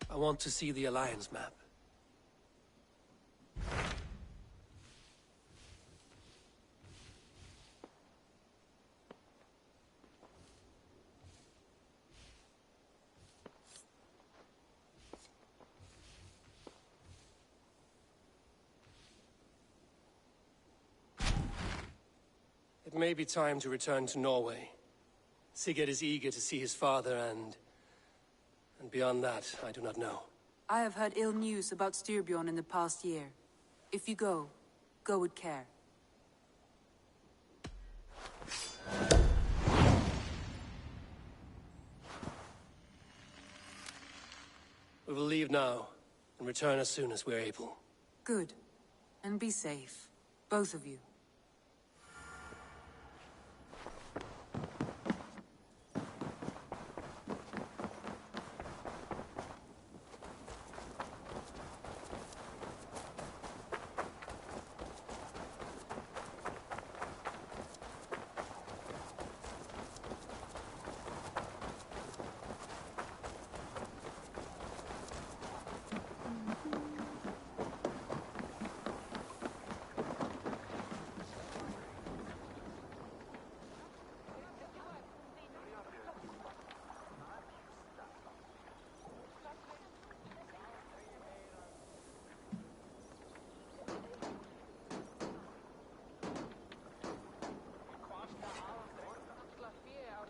I want to see the Alliance map. It may be time to return to Norway. Sigurd is eager to see his father and beyond that, I do not know. I have heard ill news about Styrbjorn in the past year. If you go with care. We will leave now, and return as soon as we're able. Good. And be safe. Both of you.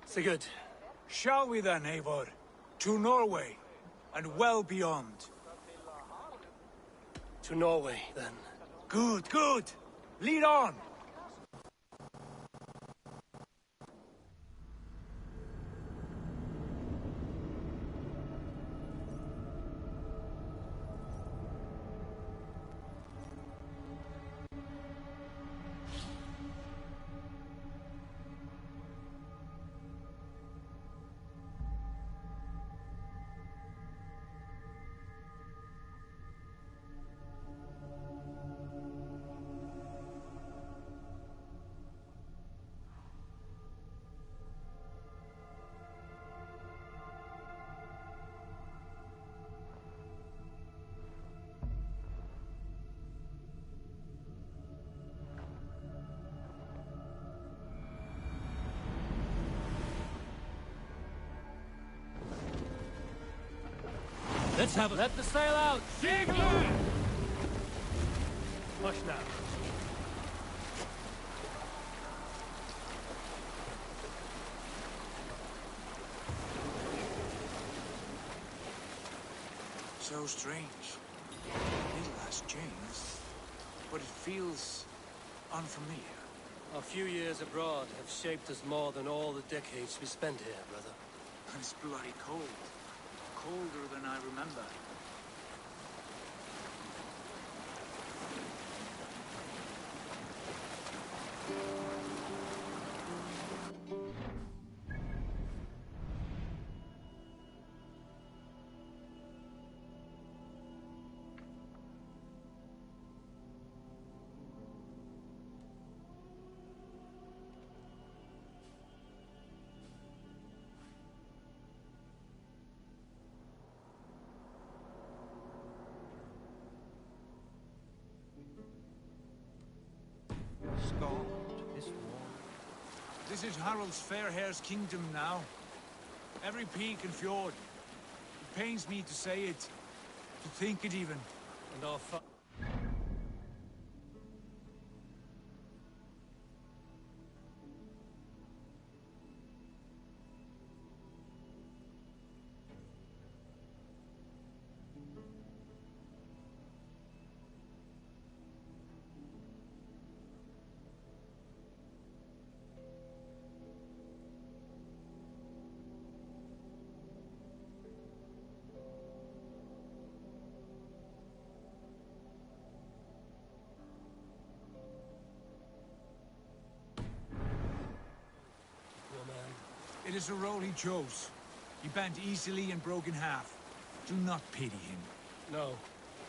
Sigurd. Shall we then, Eivor? To Norway, and well beyond. To Norway, then. Good, good! Lead on! Let's have it. Let the sail out! Sigurd! Push now. So strange. Little has changed, but it feels unfamiliar. A few years abroad have shaped us more than all the decades we spent here, brother. And it's bloody cold. Colder than I remember. This is Harald's fair hair's kingdom now. Every peak and fjord. It pains me to say it, to think it even. And our It is a role he chose. He bent easily and broke in half. Do not pity him. No.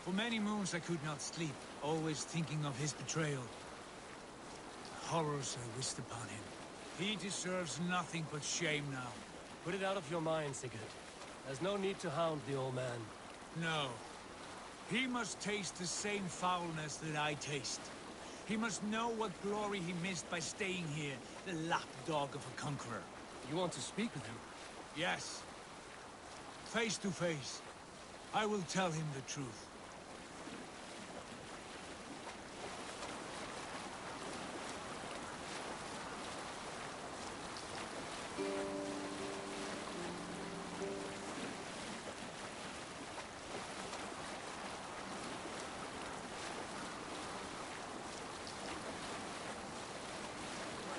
For many moons I could not sleep, always thinking of his betrayal. The horrors I wished upon him. He deserves nothing but shame now. Put it out of your mind, Sigurd. There's no need to hound the old man. No. He must taste the same foulness that I taste. He must know what glory he missed by staying here, the lapdog of a conqueror. You want to speak with him? Yes. Face to face. I will tell him the truth.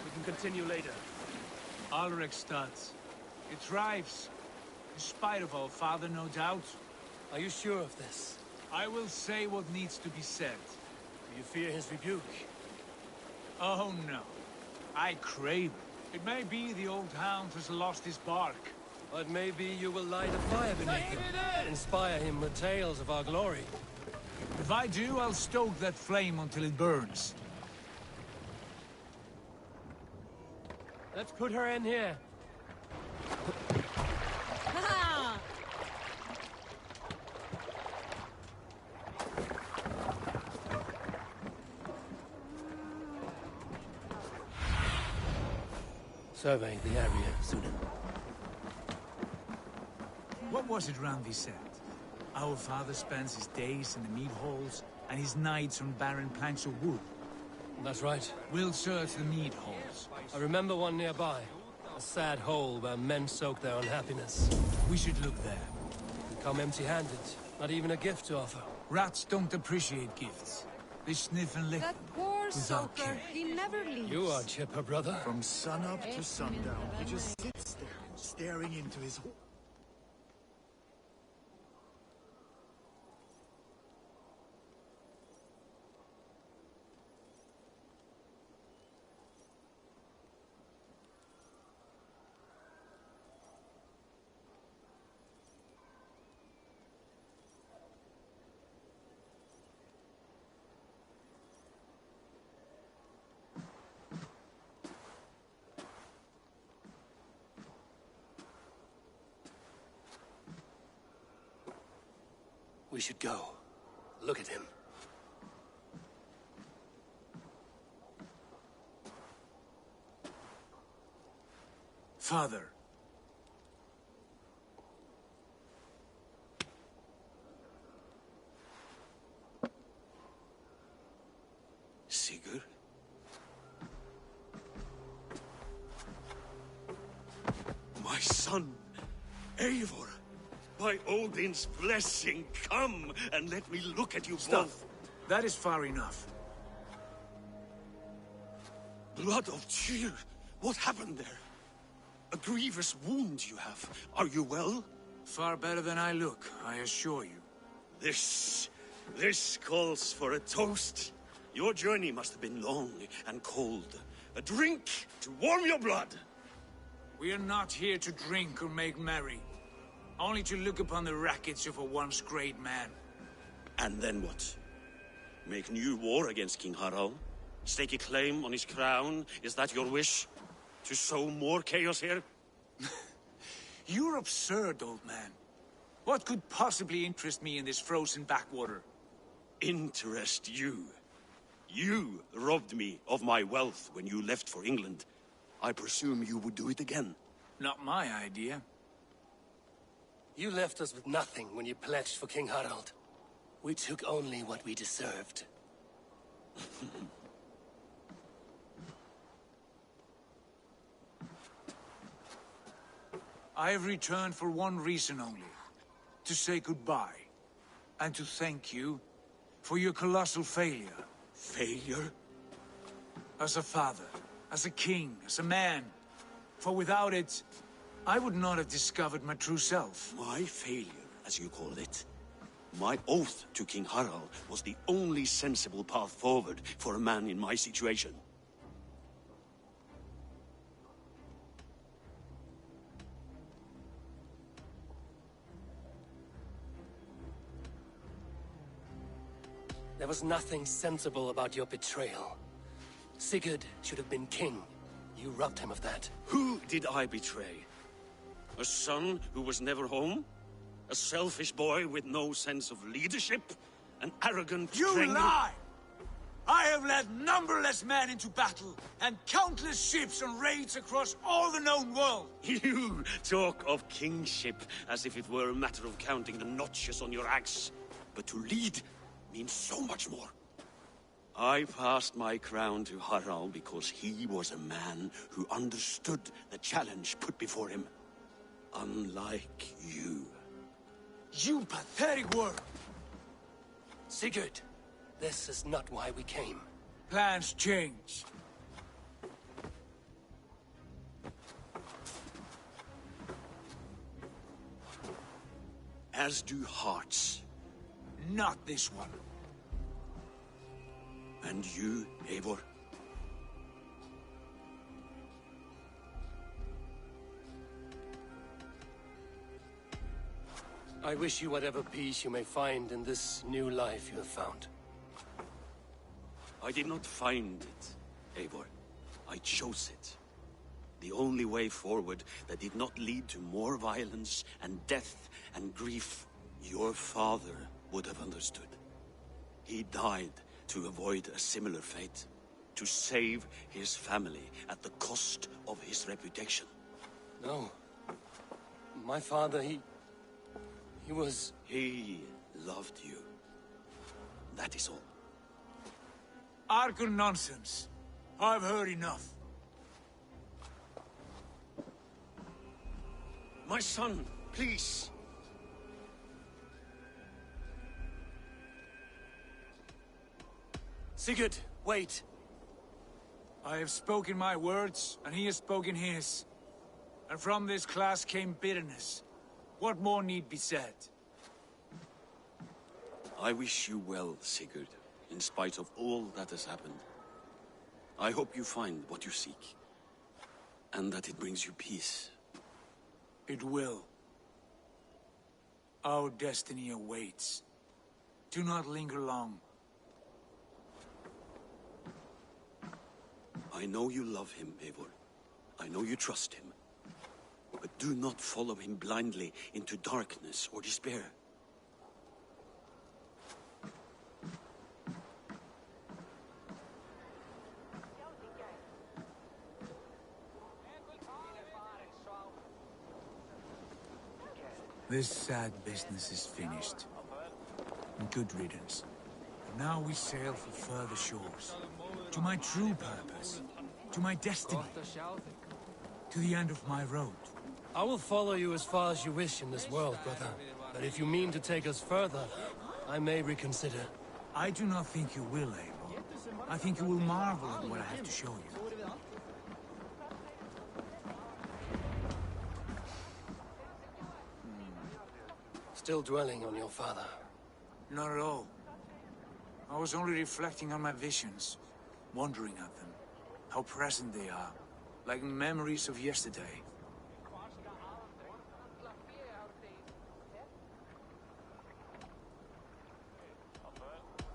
We can continue later. Alrekstad. It thrives. In spite of our father, no doubt. Are you sure of this? I will say what needs to be said. Do you fear his rebuke? Oh no. I crave it. It may be the old hound has lost his bark. But maybe you will light a fire beneath him. Inspire him with tales of our glory. If I do, I'll stoke that flame until it burns. Let's put her in here. Survey the area, Sunan. What was it Randvi said? Our father spends his days in the mead halls, and his nights on barren planks of wood. That's right. We'll search the mead halls. I remember one nearby. A sad hole where men soak their unhappiness. We should look there. We come empty-handed. Not even a gift to offer. Rats don't appreciate gifts. They sniff and lick That poor without soaker, care. he never leaves. You are chipper, brother. From sunup to sundown, he just sits there, staring into his... We should go. Look at him. Father. Sigurd? My son, Eivor! By Odin's blessing, come and let me look at you both. That is far enough. Blood of Tyr, what happened there? A grievous wound you have. Are you well? Far better than I look, I assure you. This calls for a toast. Your journey must have been long and cold. A drink to warm your blood. We are not here to drink or make merry. Only to look upon the wreckage of a once great man. And then what? Make new war against King Harald? Stake a claim on his crown? Is that your wish? To sow more chaos here? You're absurd, old man. What could possibly interest me in this frozen backwater? Interest you? You robbed me of my wealth when you left for England. I presume you would do it again. Not my idea. You left us with nothing when you pledged for King Harald. We took only what we deserved. I have returned for one reason only. To say goodbye. And to thank you for your colossal failure. Failure? As a father, as a king, as a man. For without it, I would not have discovered my true self. My failure, as you call it. My oath to King Harald was the only sensible path forward for a man in my situation. There was nothing sensible about your betrayal. Sigurd should have been king. You robbed him of that. Who did I betray? A son who was never home? A selfish boy with no sense of leadership? An arrogant You dreng- lie! I have led numberless men into battle, and countless ships on raids across all the known world. You talk of kingship as if it were a matter of counting the notches on your axe. But to lead means so much more. I passed my crown to Harald because he was a man who understood the challenge put before him. Unlike you. You pathetic worm! Sigurd, this is not why we came. Plans change. As do hearts. Not this one. And you, Eivor? I wish you whatever peace you may find in this new life you have found. I did not find it, Eivor. I chose it. The only way forward that did not lead to more violence and death and grief. Your father would have understood. He died to avoid a similar fate. To save his family at the cost of his reputation. No. My father, he was... He loved you. That is all. Argon nonsense. I've heard enough. My son, please. Sigurd, wait. I have spoken my words, and he has spoken his. And from this class came bitterness. What more need be said? I wish you well, Sigurd, in spite of all that has happened. I hope you find what you seek, and that it brings you peace. It will. Our destiny awaits. Do not linger long. I know you love him, Eivor. I know you trust him. But do not follow him blindly into darkness or despair. This sad business is finished. And good riddance. And now we sail for further shores. To my true purpose. To my destiny. To the end of my road. I will follow you as far as you wish in this world, brother. But if you mean to take us further, I may reconsider. I do not think you will, Abel. I think you will marvel at what I have to show you. Still dwelling on your father. Not at all. I was only reflecting on my visions, wondering at them. How present they are, like memories of yesterday.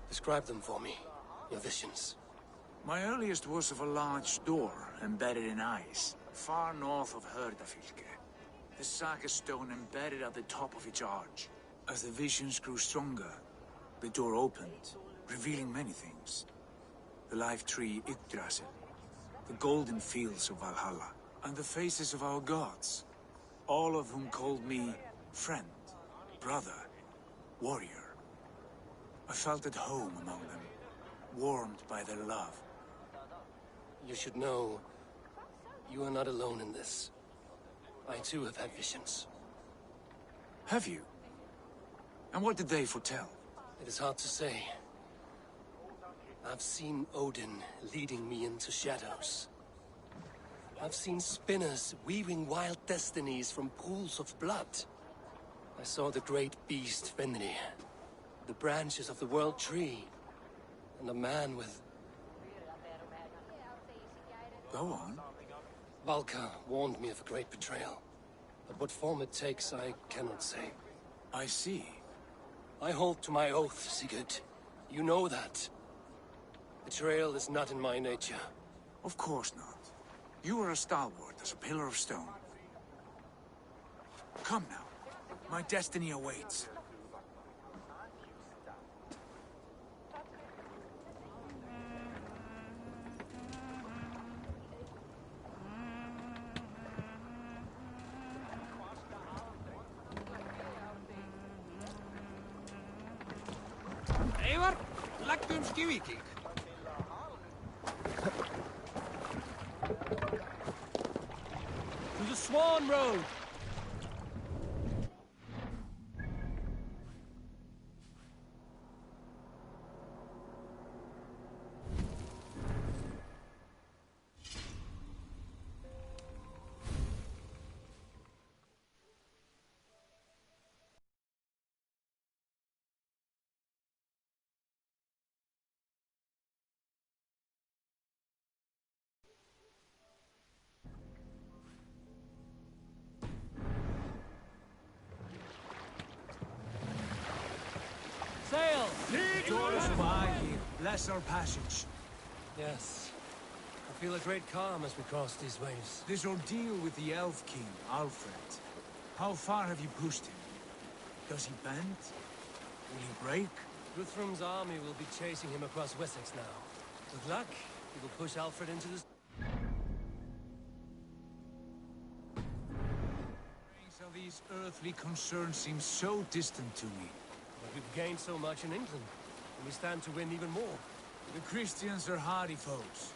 Describe them for me, your visions. My earliest was of a large door embedded in ice, far north of Herdafylke. The saga stone embedded at the top of its arch. As the visions grew stronger, the door opened, revealing many things. The life tree Yggdrasil, the golden fields of Valhalla, and the faces of our gods, all of whom called me friend, brother, warrior. I felt at home among them, warmed by their love. You should know, you are not alone in this. I too have had visions. Have you? And what did they foretell? It is hard to say. I've seen Odin leading me into shadows. I've seen spinners weaving wild destinies from pools of blood. I saw the great beast Fenrir, the branches of the world tree, and a man with... Go on. Valka warned me of a great betrayal. But what form it takes, I cannot say. I see. I hold to my oath, Sigurd. You know that. Betrayal is not in my nature. Of course not. You are as stalwart as a pillar of stone. Come now. My destiny awaits. Eivor, læktu skývíking. To the Swan Road! Sail! Doors of eye here, bless our passage. Yes. I feel a great calm as we cross these waves. This ordeal with the Elf King, Alfred. How far have you pushed him? Does he bend? Will he break? Guthrum's army will be chasing him across Wessex now. With luck, he will push Alfred into the... So these earthly concerns seem so distant to me. But we've gained so much in England, and we stand to win even more. The Christians are hardy foes.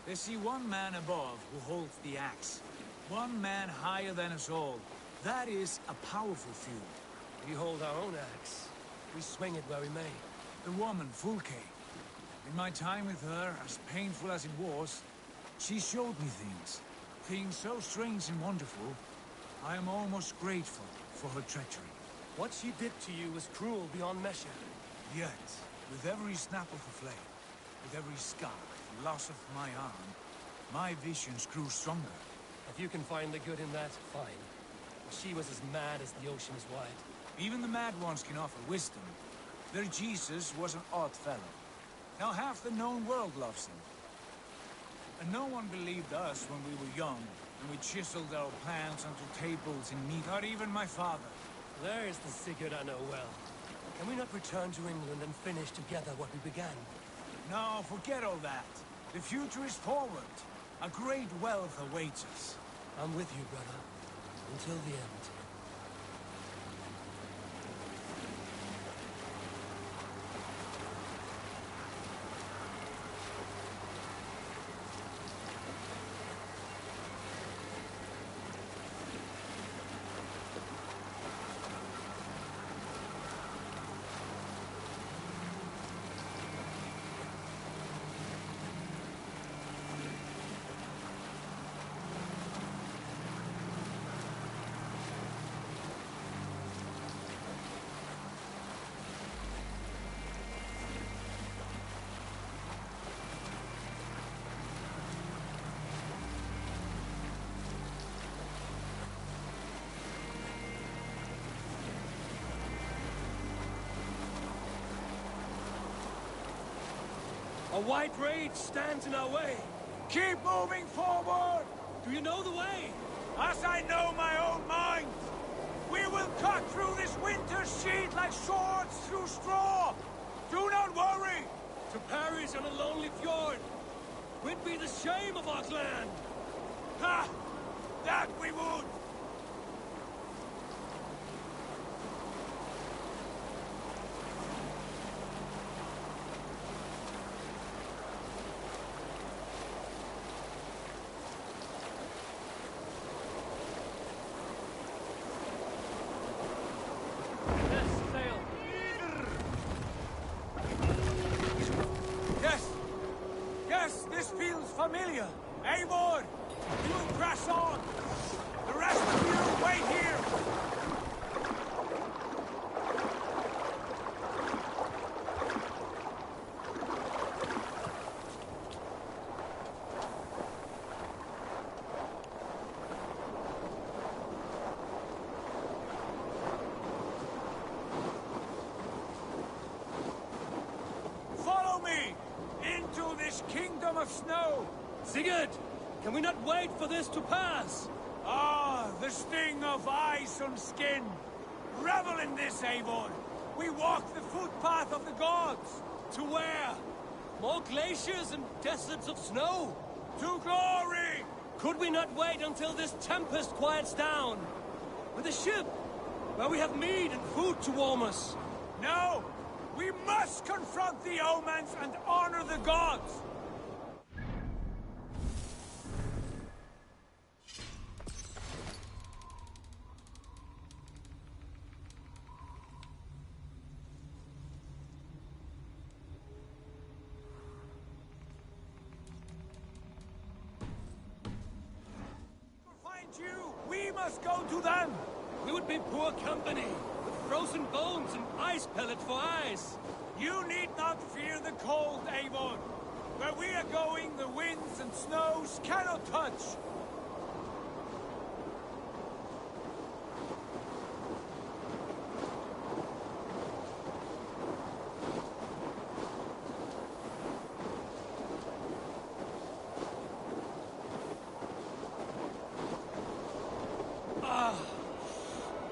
They see one man above who holds the axe. One man higher than us all. That is a powerful feud. We hold our own axe. We swing it where we may. The woman, Fulke. In my time with her, as painful as it was, she showed me things. Things so strange and wonderful. I am almost grateful for her treachery. What she did to you was cruel beyond measure. Yet, with every snap of the flame, with every scar, loss of my arm, my visions grew stronger. If you can find the good in that, fine. But she was as mad as the ocean is wide. Even the mad ones can offer wisdom. Their Jesus was an odd fellow. Now half the known world loves him. And no one believed us when we were young, and we chiseled our plans onto tables in meat. Not even my father. There is the Sigurd I know well. Can we not return to England and finish together what we began? No, forget all that. The future is forward. A great wealth awaits us. I'm with you, brother. Until the end. A white rage stands in our way. Keep moving forward! Do you know the way? As I know my own mind! We will cut through this winter's sheet like swords through straw! Do not worry! To perish on a lonely fjord would be the shame of our clan! Ha! That we would! Familiar! Eivor! You press on! The rest of you wait here! Follow me! Into this kingdom of snow! Sigurd! Can we not wait for this to pass? Ah, the sting of ice on skin! Revel in this, Eivor! We walk the footpath of the gods! To where? More glaciers and deserts of snow? To glory! Could we not wait until this tempest quiets down? With a ship, where we have meat and food to warm us? No! We must confront the omens and honor the gods! We must go to them! We would be poor company, with frozen bones and ice pellets for eyes. You need not fear the cold, Eivor. Where we are going, the winds and snows cannot touch.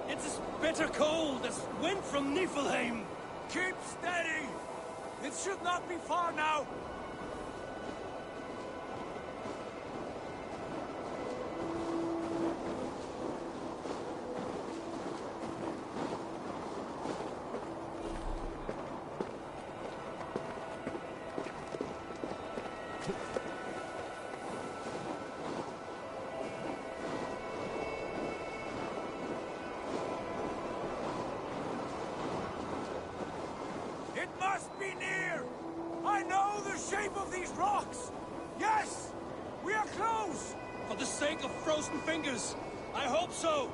It's as bitter cold as wind from Niflheim. Keep steady! It should not be far now! It must be near! I know the shape of these rocks! Yes! We are close! For the sake of frozen fingers, I hope so.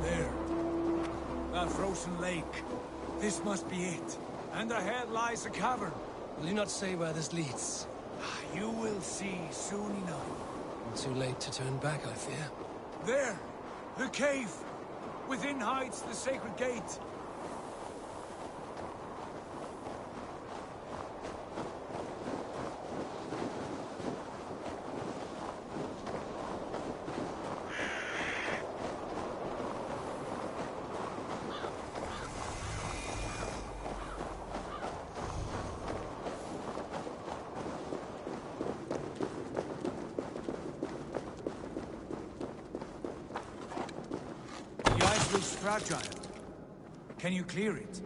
There. That frozen lake. This must be it. And ahead lies a cavern. Will you not say where this leads? You will see soon enough. Too late to turn back, I fear. There! The cave! Within hides the sacred gate. The ice looks fragile. Can you clear it?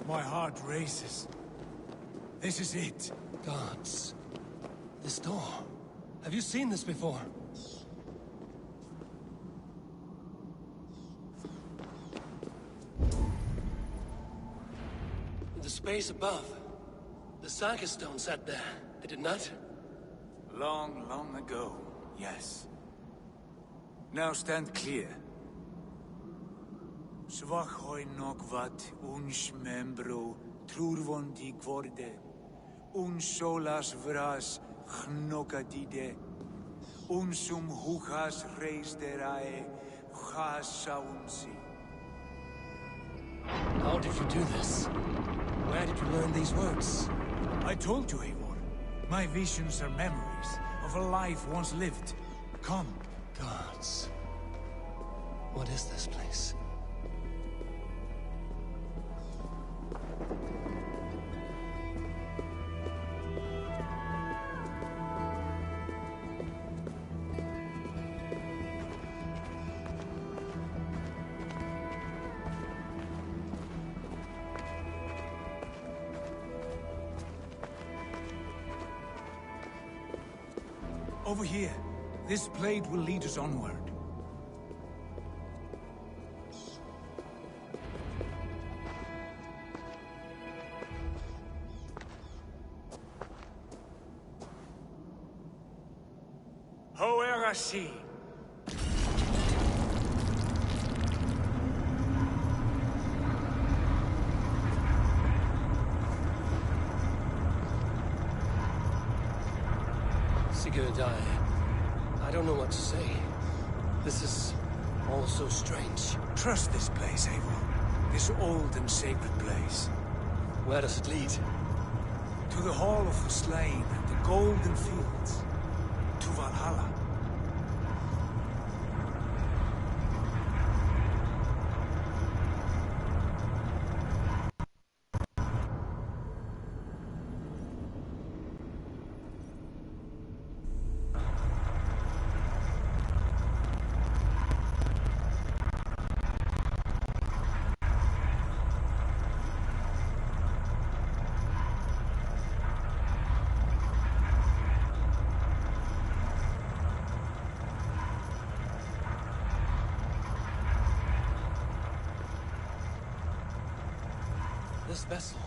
My heart races. This is it. Gods. This door. Have you seen this before? In the space above, the Saga Stone sat there, did it not? Long, long ago, yes. Now stand clear. Svachoi nokvat uns membro trurvondi gvorde, uns solas vras gnokadide, unsum huchas reisterae chasaunsi. How did you do this? Where did you learn these words? I told you, Eivor. My visions are memories of a life once lived. Come. Gods. What is this place? Over here. This blade will lead us onward. Hoerasi. Sigurd, I don't know what to say. This is all so strange. Trust this place, Eivor. This old and sacred place. Where does it lead? To the Hall of the Slain and the Golden Fields. To Valhalla. This vessel,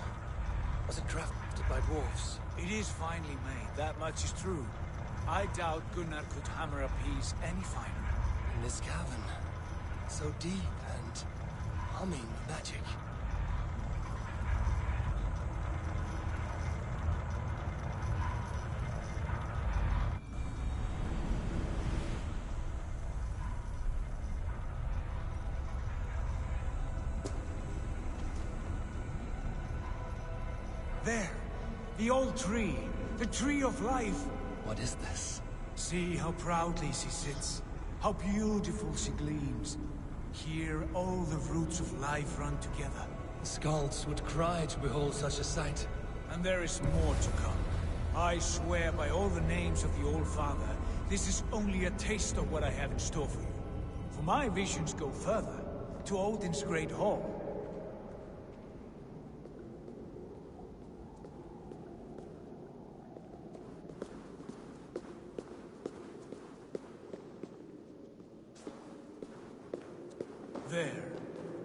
was it crafted by dwarves? It is finely made, that much is true. I doubt Gunnar could hammer a piece any finer. In this cavern, so deep and humming with magic. There! The old tree! The tree of life! What is this? See how proudly she sits. How beautiful she gleams. Here all the roots of life run together. The Skalds would cry to behold such a sight. And there is more to come. I swear by all the names of the Old Father, this is only a taste of what I have in store for you. For my visions go further, to Odin's Great Hall. There.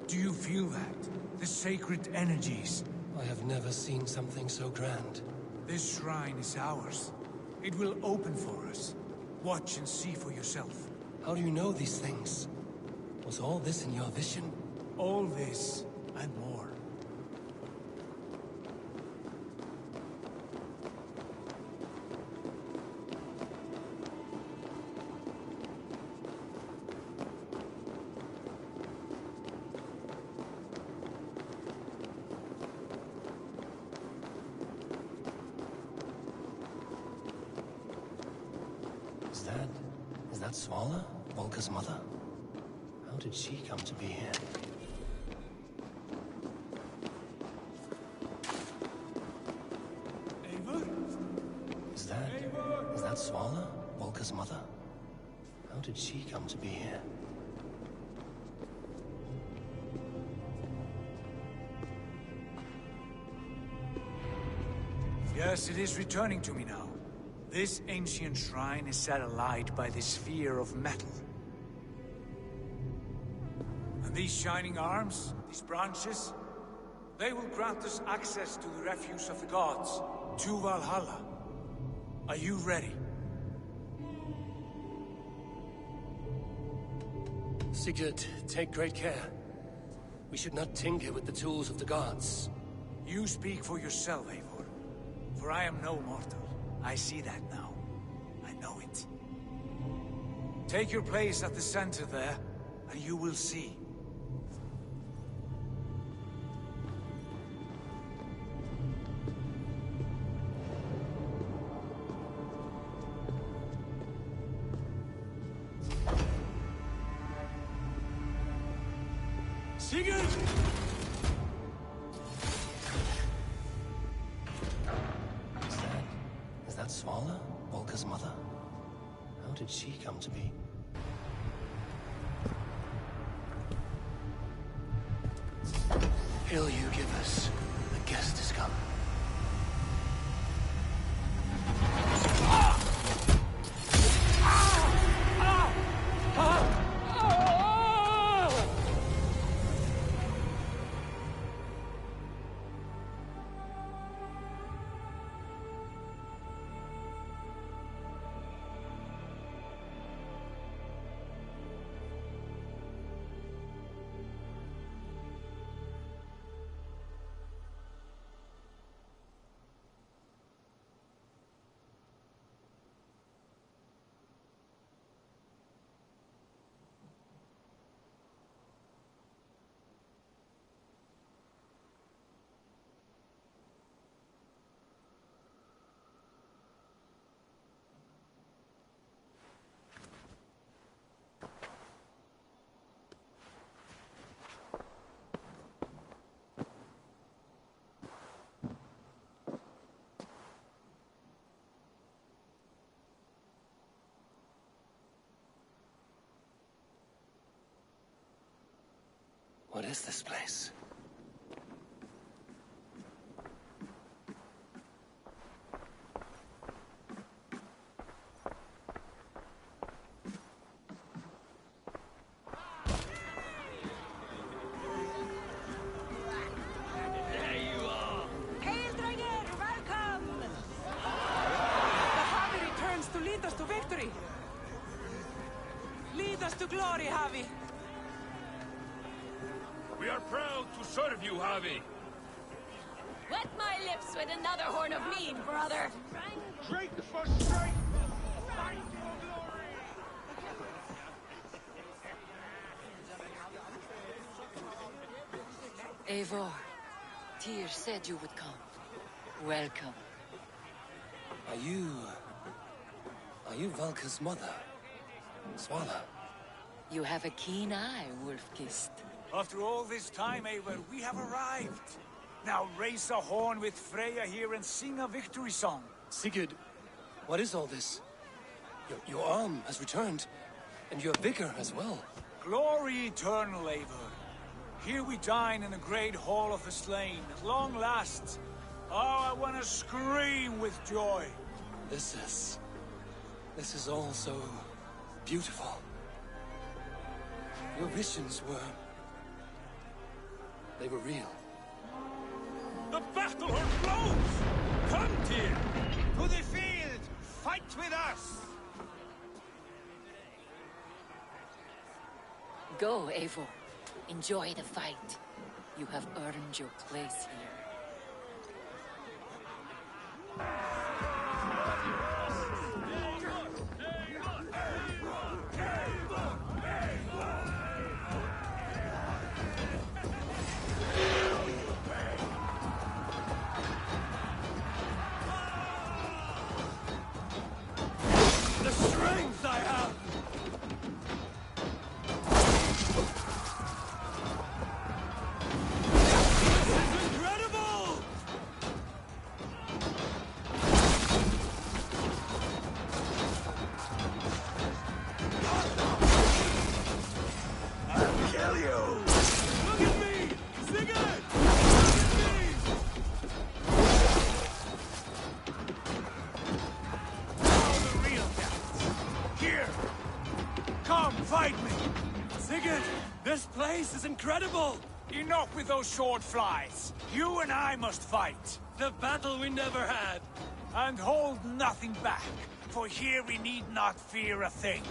Do you feel that? The sacred energies. I have never seen something so grand. This shrine is ours. It will open for us. Watch and see for yourself. How do you know these things? Was all this in your vision? All this and more. Is that Svala, Volka's mother? How did she come to be here? Eivor? Is that Svala, Volka's mother? How did she come to be here? Yes, it is returning to me now. This ancient shrine is set alight by the sphere of metal. And these shining arms, these branches, they will grant us access to the refuse of the gods, to Valhalla. Are you ready? Sigurd, take great care. We should not tinker with the tools of the gods. You speak for yourself, Eivor. For I am no mortal. I see that now. I know it. Take your place at the center there, and you will see. Sigurd! Is that Svala, Volka's mother? How did she come to be? Hail you give us. The guest has come. What is this place? To victory! Lead us to glory, Javi! We are proud to serve you, Javi. Wet my lips with another horn of mead, brother! Drink for strength! Fight for glory! Eivor, Tyr said you would come. Welcome. Are you Valka's mother? Svala? You have a keen eye, Wolf-Kissed. After all this time, Eivor, we have arrived. Now raise a horn with Freya here and sing a victory song. Sigurd, what is all this? Your arm has returned, and your vigor as well. Glory eternal, Eivor. Here we dine in the great hall of the slain, at long last. Oh, I want to scream with joy. This is all so beautiful. Your visions they were real. The battle horn blows! Come, Tyr! To the field! Fight with us! Go, Eivor. Enjoy the fight. You have earned your place here. The strength I have! This is incredible! I'll kill you! Look at me! Sigurd! Look at me! Now the real dance. Here! Come, fight me! Sigurd, this place is incredible! Enough with those short flies. You and I must fight. The battle we never had! And hold nothing back, for here we need not fear a thing.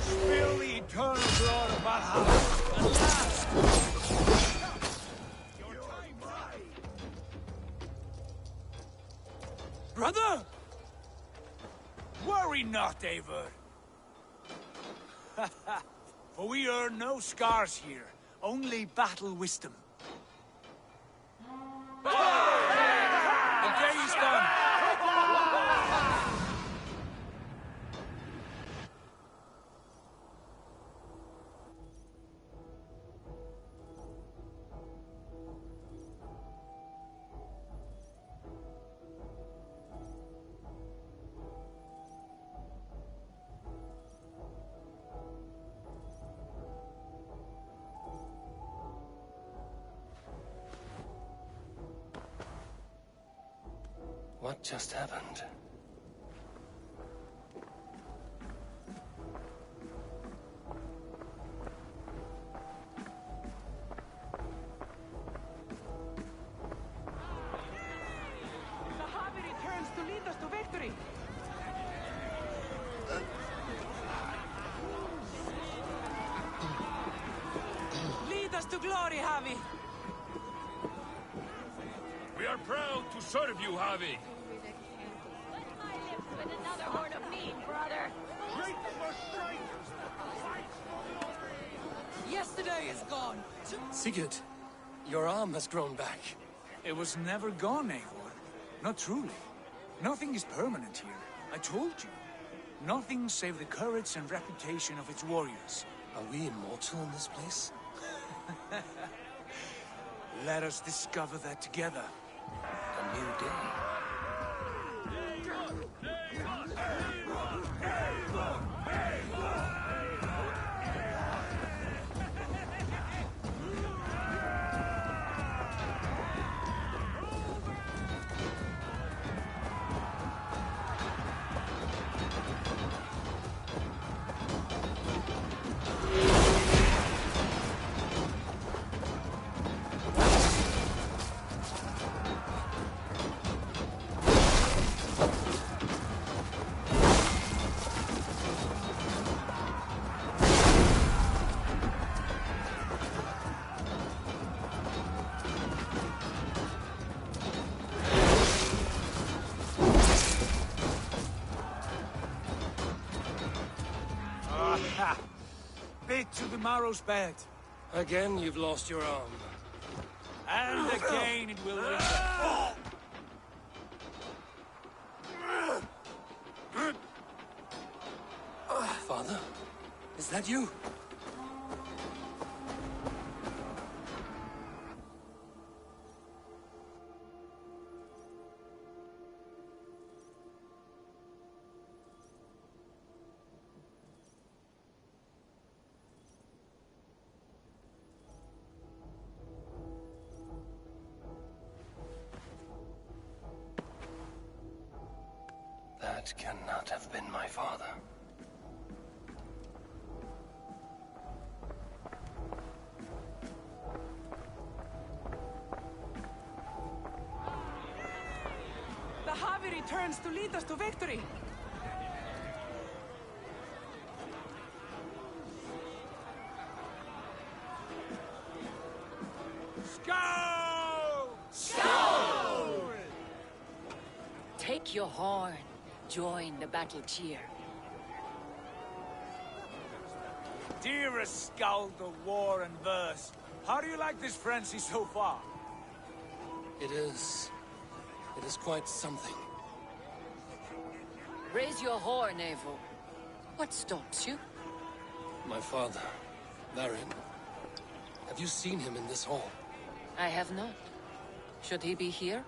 Spill the eternal blood of Valhalla, at last! Brother! Worry not, Eivor. For we earn no scars here, only battle wisdom. The day is done. What just happened? The Javi returns to lead us to victory! Lead us to glory, Javi! We are proud to serve you, Javi. Wet my lips with another horn of mead, brother! Drink for strength! Fight for glory! Yesterday is gone! Sigurd, your arm has grown back. It was never gone, Eivor. Not truly. Nothing is permanent here. I told you. Nothing save the courage and reputation of its warriors. Are we immortal in this place? Let us discover that together. A new day. tomorrow's bed. Again, you've lost your arm. And again it will return. Father? Is that you? That cannot have been my father. The Javi returns to lead us to victory. Skull! Skull! Take your horn. Join the battle cheer. Dearest Skald of war and verse, how do you like this frenzy so far? It is quite something. Raise your horn, Eivor. What stops you? My father, Varin. Have you seen him in this hall? I have not. Should he be here?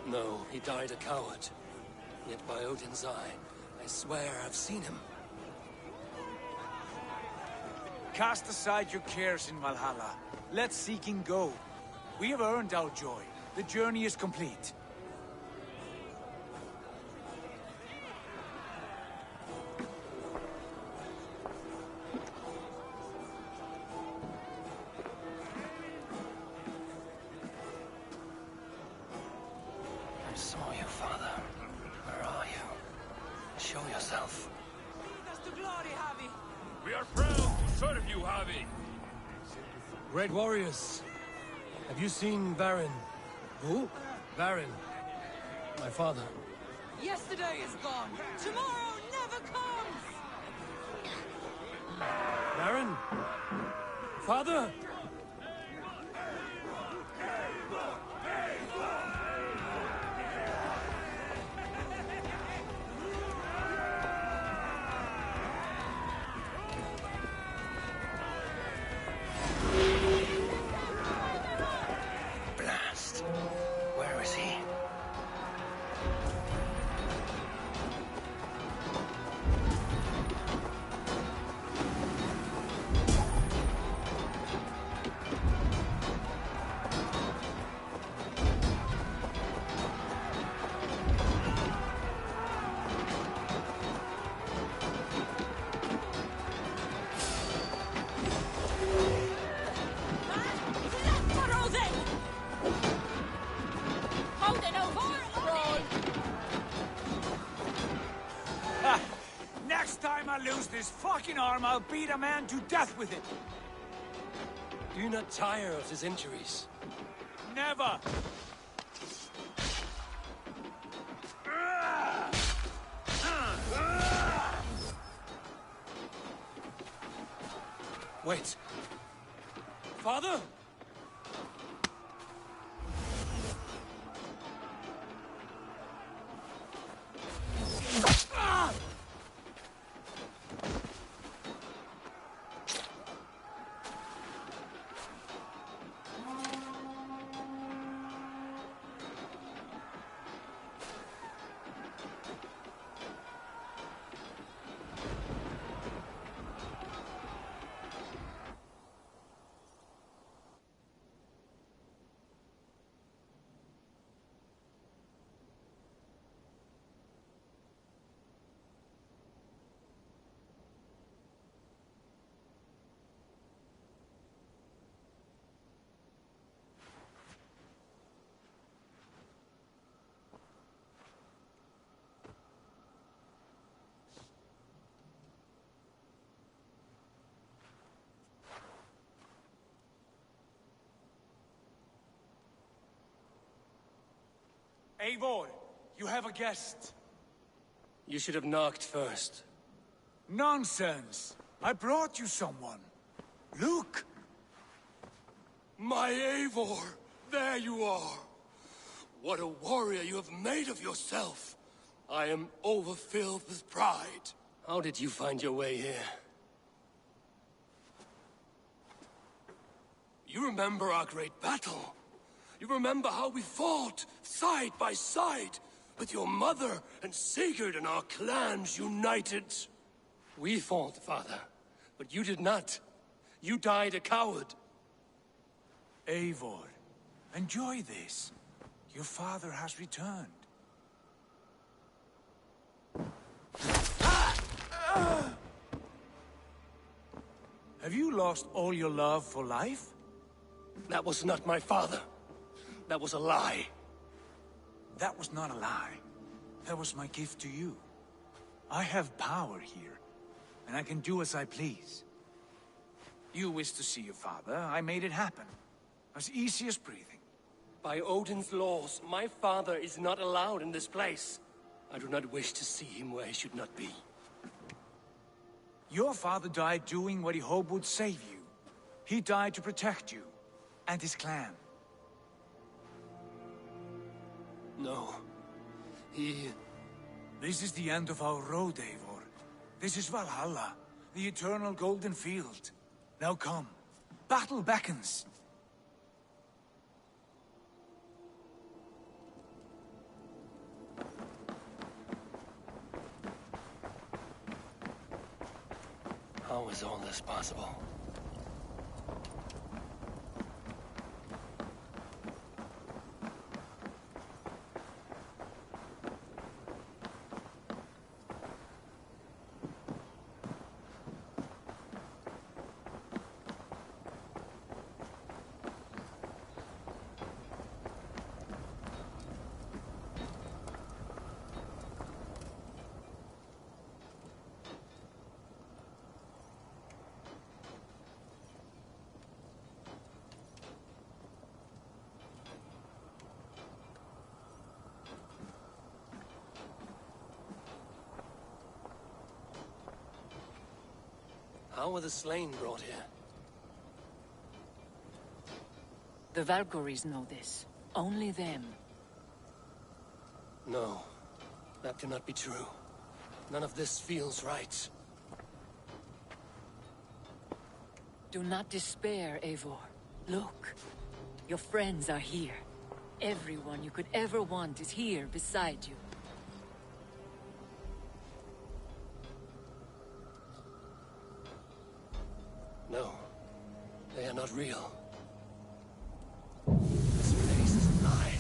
No, he died a coward. Yet by Odin's eye, I swear I've seen him. Cast aside your cares in Valhalla. Let seeking go. We have earned our joy. The journey is complete. I saw you, Father. Where are you? Show yourself. Lead us to glory, Javi. We are proud to serve you, Javi. Great warriors. Have you seen Varin? Who? Varin. My father. Yesterday is gone. Tomorrow never comes. Varin? Father? Blast. Where is he? Next time I lose this fucking arm, I'll beat a man to death with it. Do you not tire of his injuries? Never! Wait. Father? Eivor, you have a guest. You should have knocked first. Nonsense! I brought you someone. Look! My Eivor! There you are! What a warrior you have made of yourself! I am overfilled with pride. How did you find your way here? You remember our great battle? You remember how we fought, side by side, with your mother and Sigurd and our clans united? We fought, father, but you did not. You died a coward. Eivor, enjoy this. Your father has returned. Have you lost all your love for life? That was not my father. That was a lie. That was not a lie. That was my gift to you. I have power here, and I can do as I please. You wish to see your father, I made it happen. As easy as breathing. By Odin's laws, my father is not allowed in this place. I do not wish to see him where he should not be. Your father died doing what he hoped would save you. He died to protect you, and his clan. No. This is the end of our road, Eivor. This is Valhalla, the eternal golden field. Now come. Battle beckons. How is all this possible? How were the slain brought here? The Valkyries know this. Only them. No, that cannot be true. None of this feels right. Do not despair, Eivor. Look. Your friends are here. Everyone you could ever want is here beside you. No, they are not real. This place is a lie.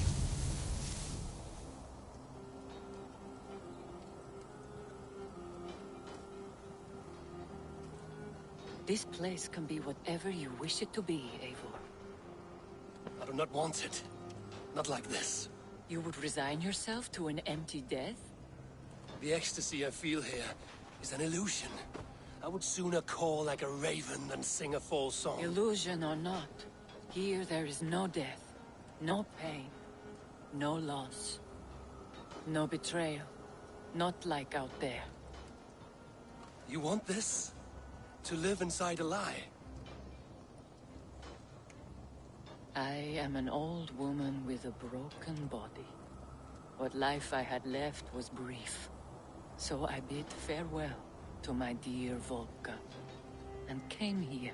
This place can be whatever you wish it to be, Eivor. I do not want it. Not like this. You would resign yourself to an empty death? The ecstasy I feel here is an illusion. I would sooner call like a raven than sing a false song. Illusion or not, here there is no death, no pain, no loss, no betrayal, not like out there. You want this? To live inside a lie? I am an old woman with a broken body. What life I had left was brief, so I bid farewell to my dear Volka, and came here.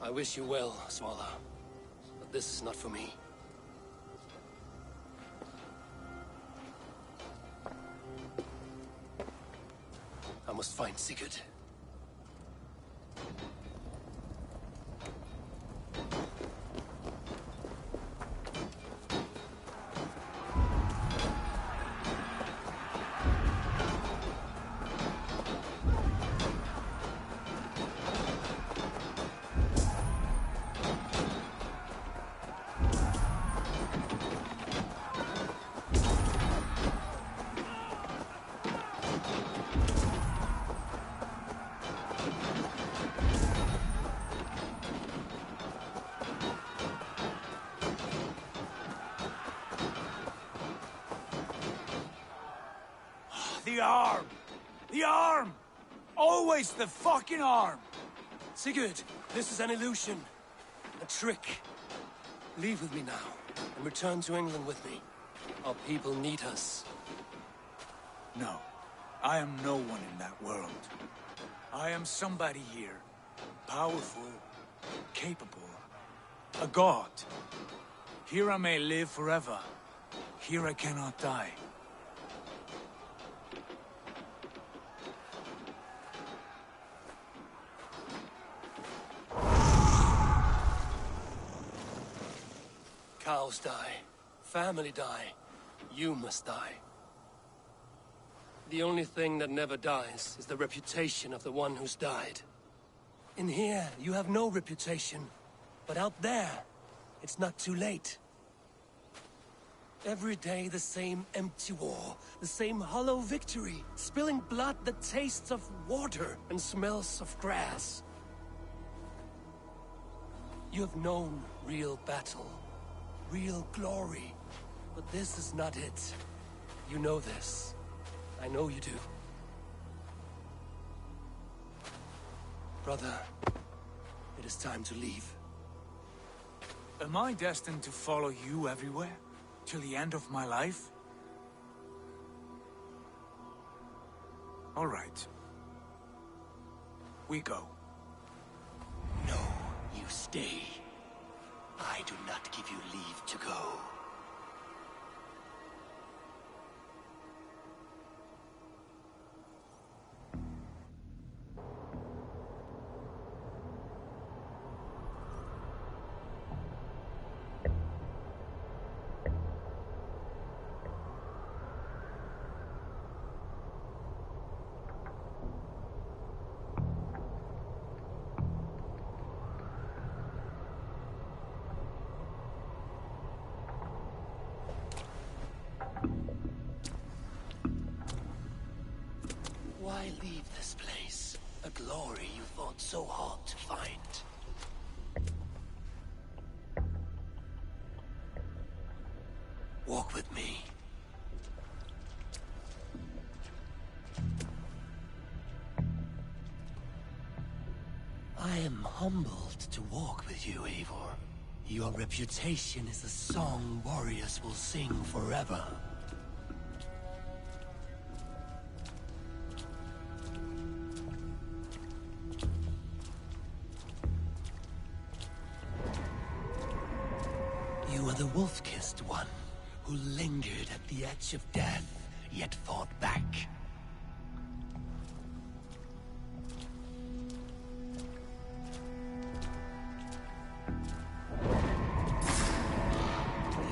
I wish you well, Svala, but this is not for me. I must find Sigurd. The arm! The arm! Always the fucking arm! Sigurd, this is an illusion. A trick. Leave with me now, and return to England with me. Our people need us. No. I am no one in that world. I am somebody here. Powerful. Capable. A god. Here I may live forever. Here I cannot die. Cows die. Family die. You must die. The only thing that never dies is the reputation of the one who's died. In here, you have no reputation. But out there, it's not too late. Every day the same empty war, the same hollow victory, spilling blood that tastes of water and smells of grass. You have known real battle, real glory, but this is not it. You know this. I know you do. Brother, it is time to leave. Am I destined to follow you everywhere? Till the end of my life? All right. We go. No, you stay. I do not give you leave to go. Why leave this place? A glory you fought so hard to find. Walk with me. I am humbled to walk with you, Eivor. Your reputation is a song warriors will sing forever. You are the wolf-kissed one, who lingered at the edge of death, yet fought back.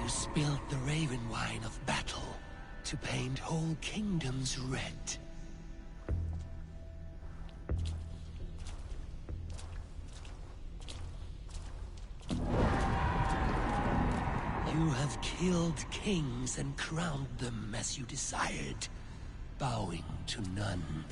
You spilled the raven wine of battle to paint whole kingdoms red. You have killed kings and crowned them as you desired, bowing to none.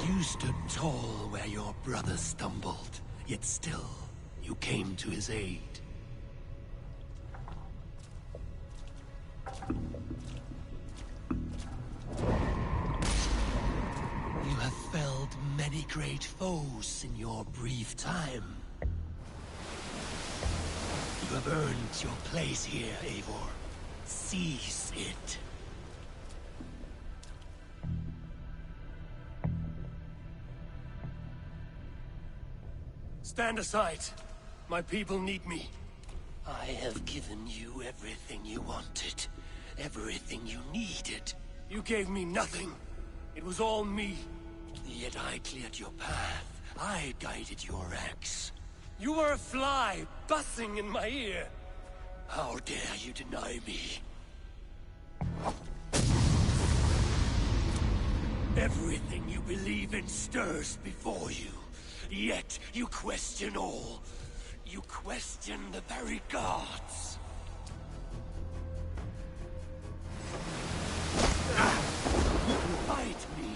You stood tall where your brother stumbled, yet still you came to his aid. You have felled many great foes in your brief time. You have earned your place here, Eivor. Seize it. Stand aside. My people need me. I have given you everything you wanted. Everything you needed. You gave me nothing. It was all me. Yet I cleared your path. I guided your axe. You were a fly, buzzing in my ear. How dare you deny me? Everything you believe in stirs before you. Yet you question all. You question the very gods. Fight me.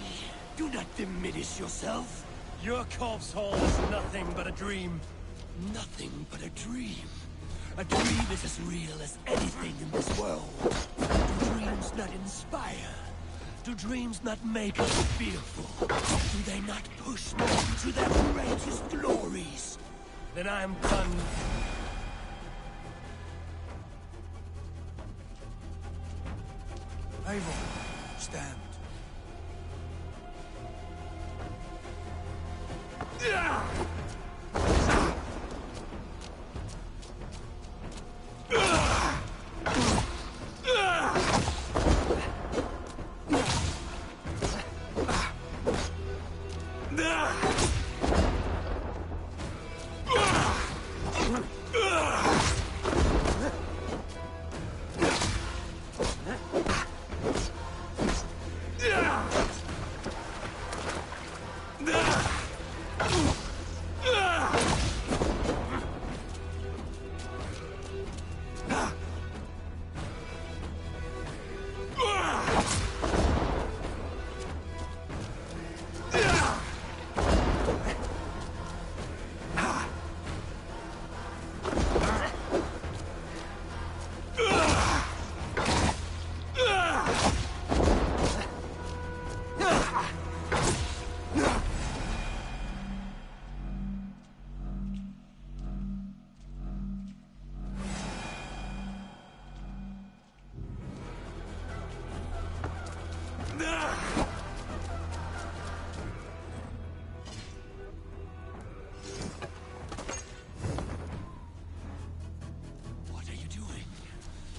Do not diminish yourself. Your corpse hall is nothing but a dream. Nothing but a dream. A dream is as real as anything in this world. Do dreams not inspire? Do dreams not make us fearful? Do they not push men to their greatest glories? Then I am done. Eivor, stand.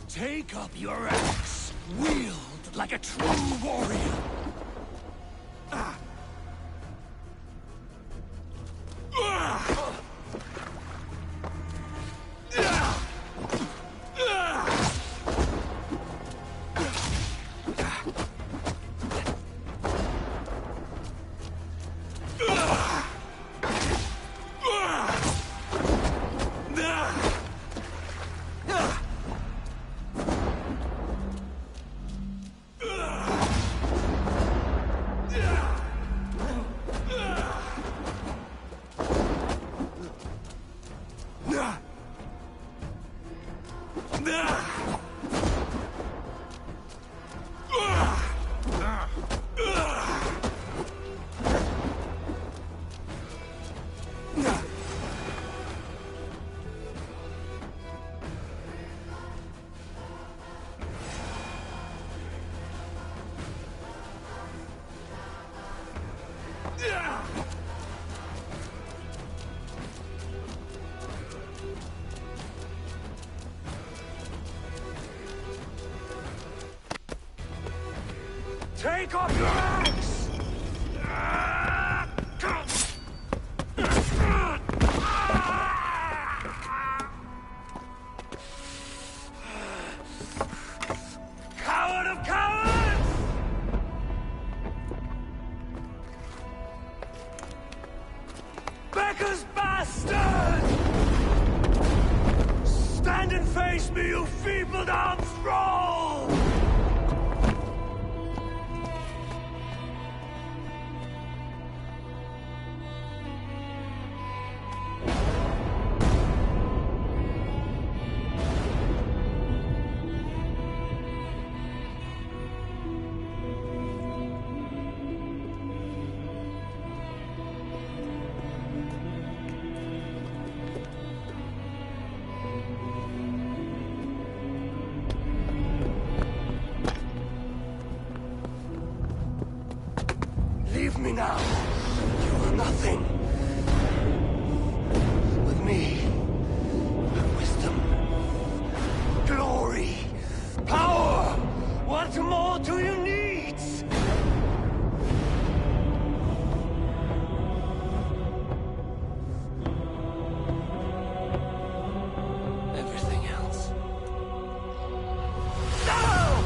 Take up your axe, wield like a true warrior. Take off your axe! Coward of cowards! Becca's bastard! Stand and face me, you feeble-armed thrall! Leave me now. You are nothing. With me, wisdom, glory, power. What more do you need? Everything else. No!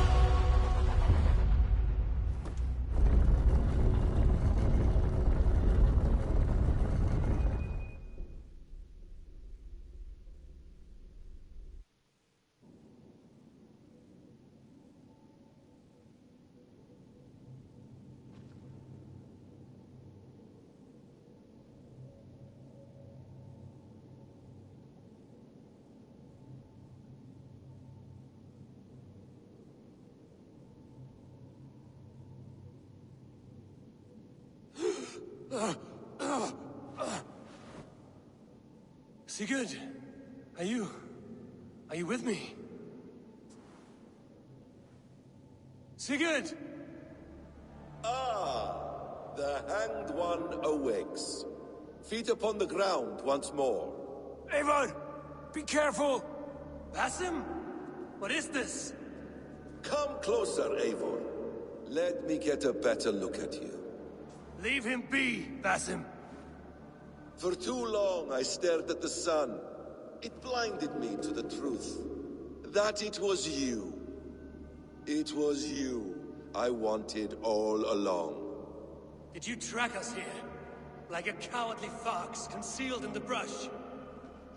Sigurd, are you with me? Sigurd! Ah, the hanged one awakes. Feet upon the ground once more. Eivor! Be careful! Basim? What is this? Come closer, Eivor. Let me get a better look at you. Leave him be, Basim. For too long I stared at the sun. It blinded me to the truth. That it was you. It was you I wanted all along. Did you track us here? Like a cowardly fox concealed in the brush?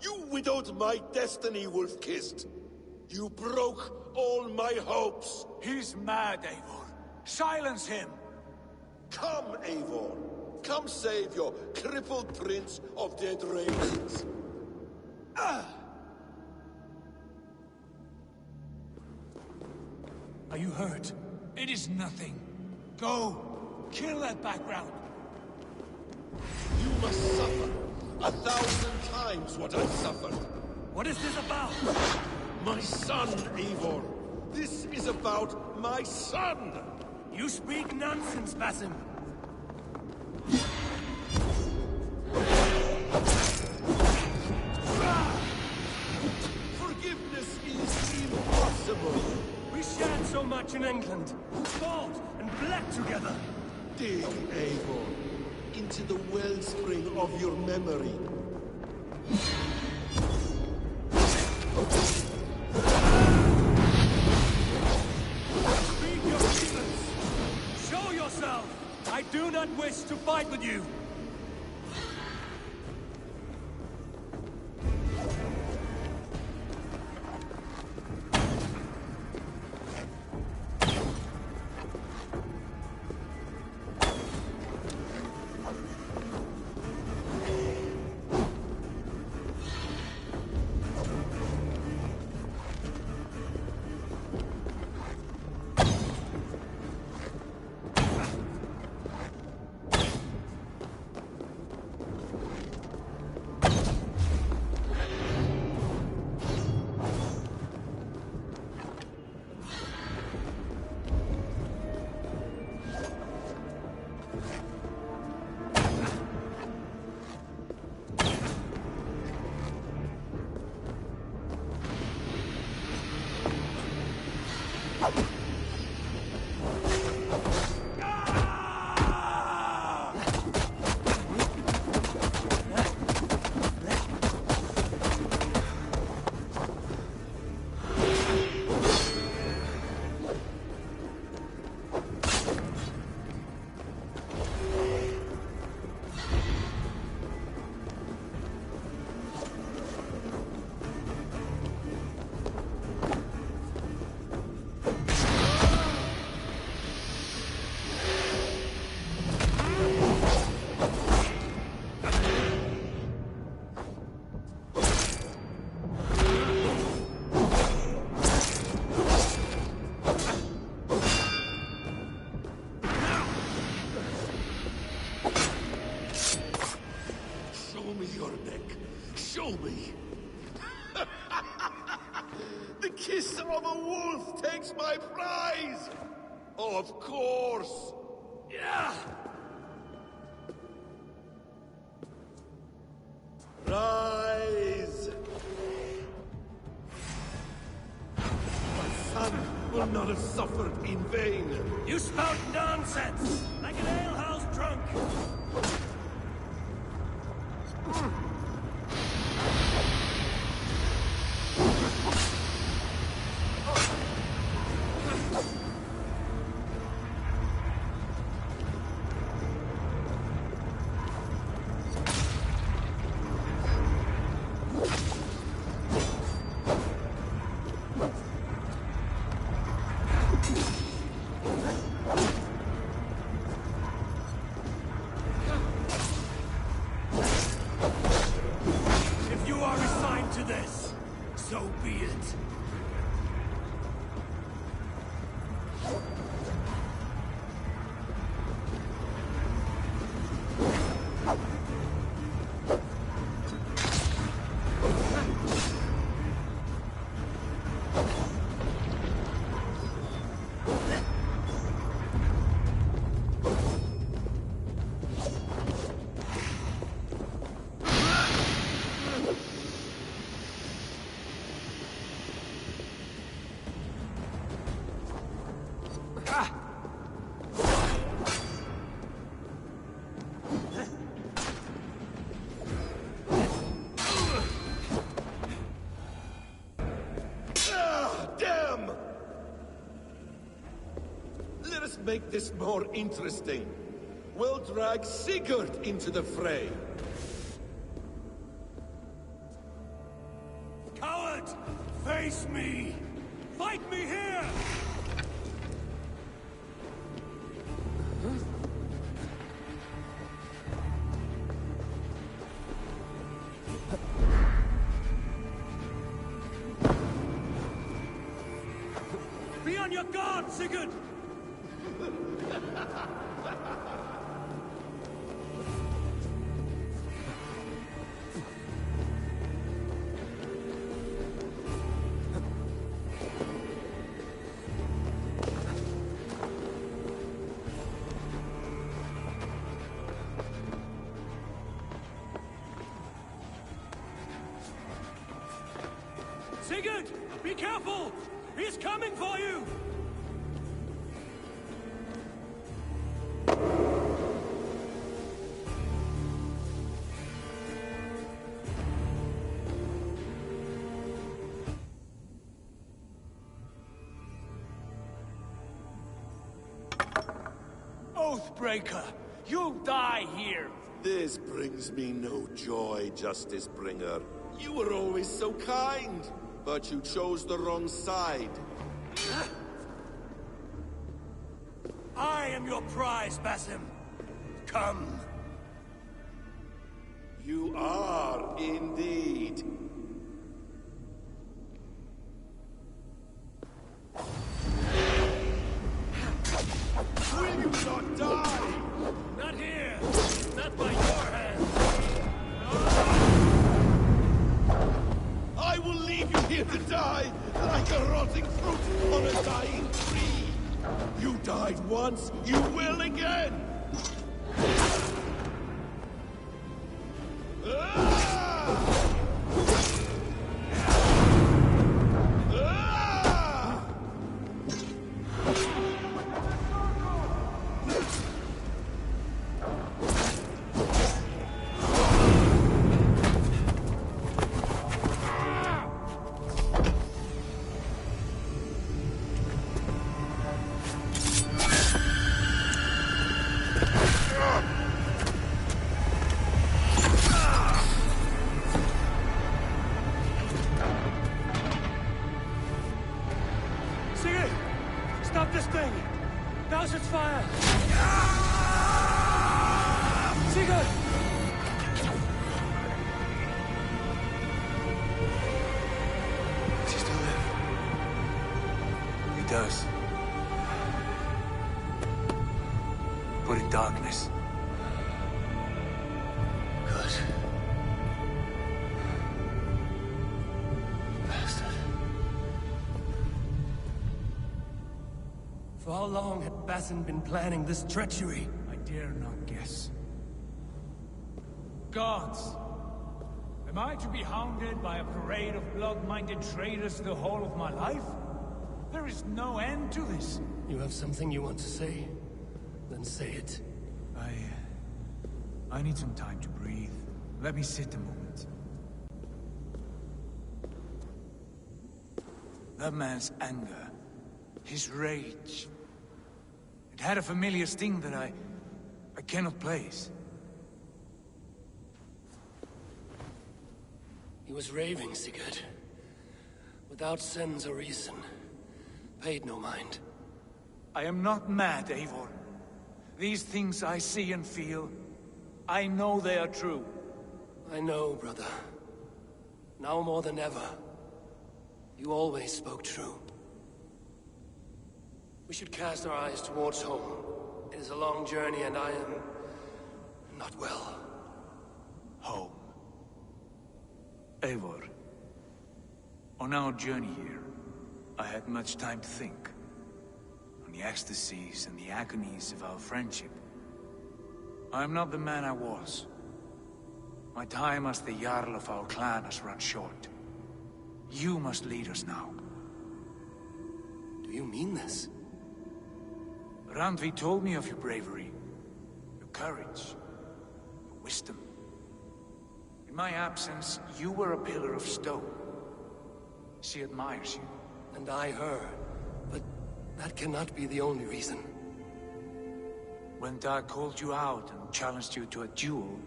You widowed my destiny, wolf-kissed. You broke all my hopes. He's mad, Eivor. Silence him! Come, Eivor. Come save your crippled prince of dead ravens. Are you hurt? It is nothing. Go. Kill that background. You must suffer 1,000 times what I've suffered. What is this about? My son, Eivor. This is about my son. You speak nonsense, Basim. Forgiveness is impossible. We shared so much in England. Fought and bled together. Dig, Eivor, into the wellspring of your memory. Speak your demons. Show yourself. I do not wish to fight with you. Show me. The kiss of a wolf takes my prize. Of course. Yeah. Rise. My son will not have suffered in vain. You spout nonsense, like an alehouse drunk. make this more interesting. We'll drag Sigurd into the fray. Coward! Face me! Fight me here! Be on your guard, Sigurd! Sigurd! Be careful! He's coming for you! Oathbreaker! You'll die here! This brings me no joy, Justice Bringer. You were always so kind, but you chose the wrong side. I am your prize, Basim. Come. You are indeed. Will you not die? Not here! Not by your hand! I will leave you here to die, like a rotting fruit on a dying tree. You died once, you will again! Sigurd! Stop this thing! Now's its fire! Sigurd! Does he still live? He does. But in darkness. Good. Bastard. For how long had Basim been planning this treachery? I dare not guess. Gods! Am I to be hounded by a parade of blood-minded traitors the whole of my life? There is no end to this. You have something you want to say? Then say it. I need some time to breathe. Let me sit a moment. That man's anger, his rage, it had a familiar sting that I cannot place. He was raving, Sigurd. Without sense or reason. Paid no mind. I am not mad, Eivor. These things I see and feel, I know they are true. I know, brother. Now more than ever. You always spoke true. We should cast our eyes towards home. It is a long journey and I am... not well. Home. Eivor, on our journey here, I had much time to think. On the ecstasies and the agonies of our friendship. I am not the man I was. My time as the Jarl of our clan has run short. You must lead us now. Do you mean this? Randvi told me of your bravery, your courage, your wisdom. In my absence, you were a pillar of stone. She admires you. And I her. But that cannot be the only reason. When Dag called you out and challenged you to a duel,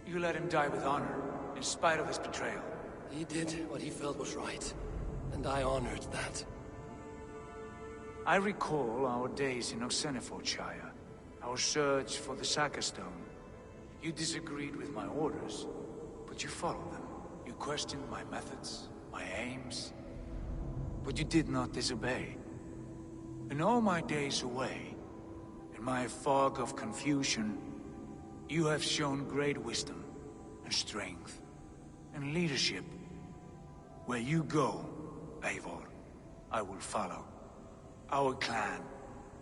you let him die with honor, in spite of his betrayal. He did what he felt was right, and I honored that. I recall our days in Oxenifordshire, our search for the Saka Stone. You disagreed with my orders, but you followed them. You questioned my methods, my aims, but you did not disobey. In all my days away, in my fog of confusion, you have shown great wisdom and strength and leadership. Where you go, Eivor, I will follow. Our clan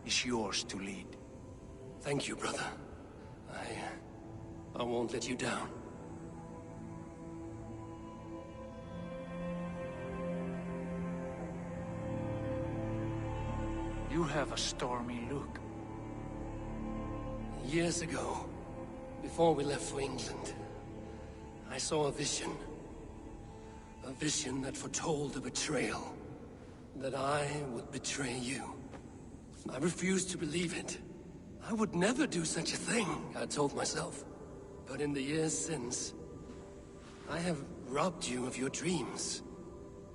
is yours to lead. Thank you, brother. I won't let you down. You have a stormy look. Years ago, before we left for England, I saw a vision. A vision that foretold a betrayal. That I would betray you. I refused to believe it. I would never do such a thing, I told myself. But in the years since, I have robbed you of your dreams.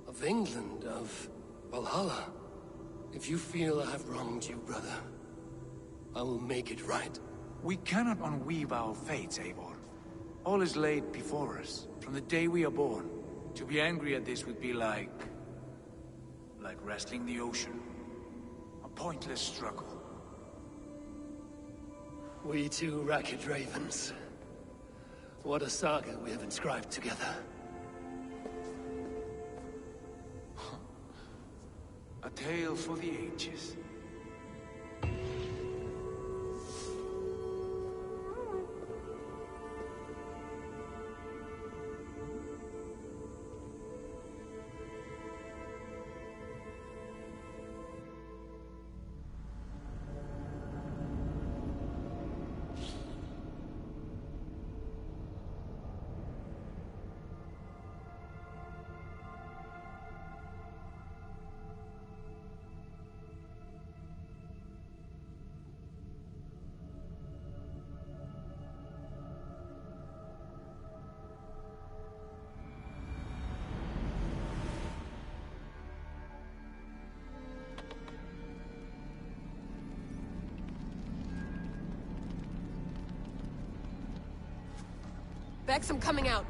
Of England, of Valhalla. If you feel I have wronged you, brother, I will make it right. We cannot unweave our fates, Eivor. All is laid before us, from the day we are born. To be angry at this would be like wrestling the ocean. A pointless struggle. We two ragged ravens. What a saga we have inscribed together. A tale for the ages. Bex, I'm coming out.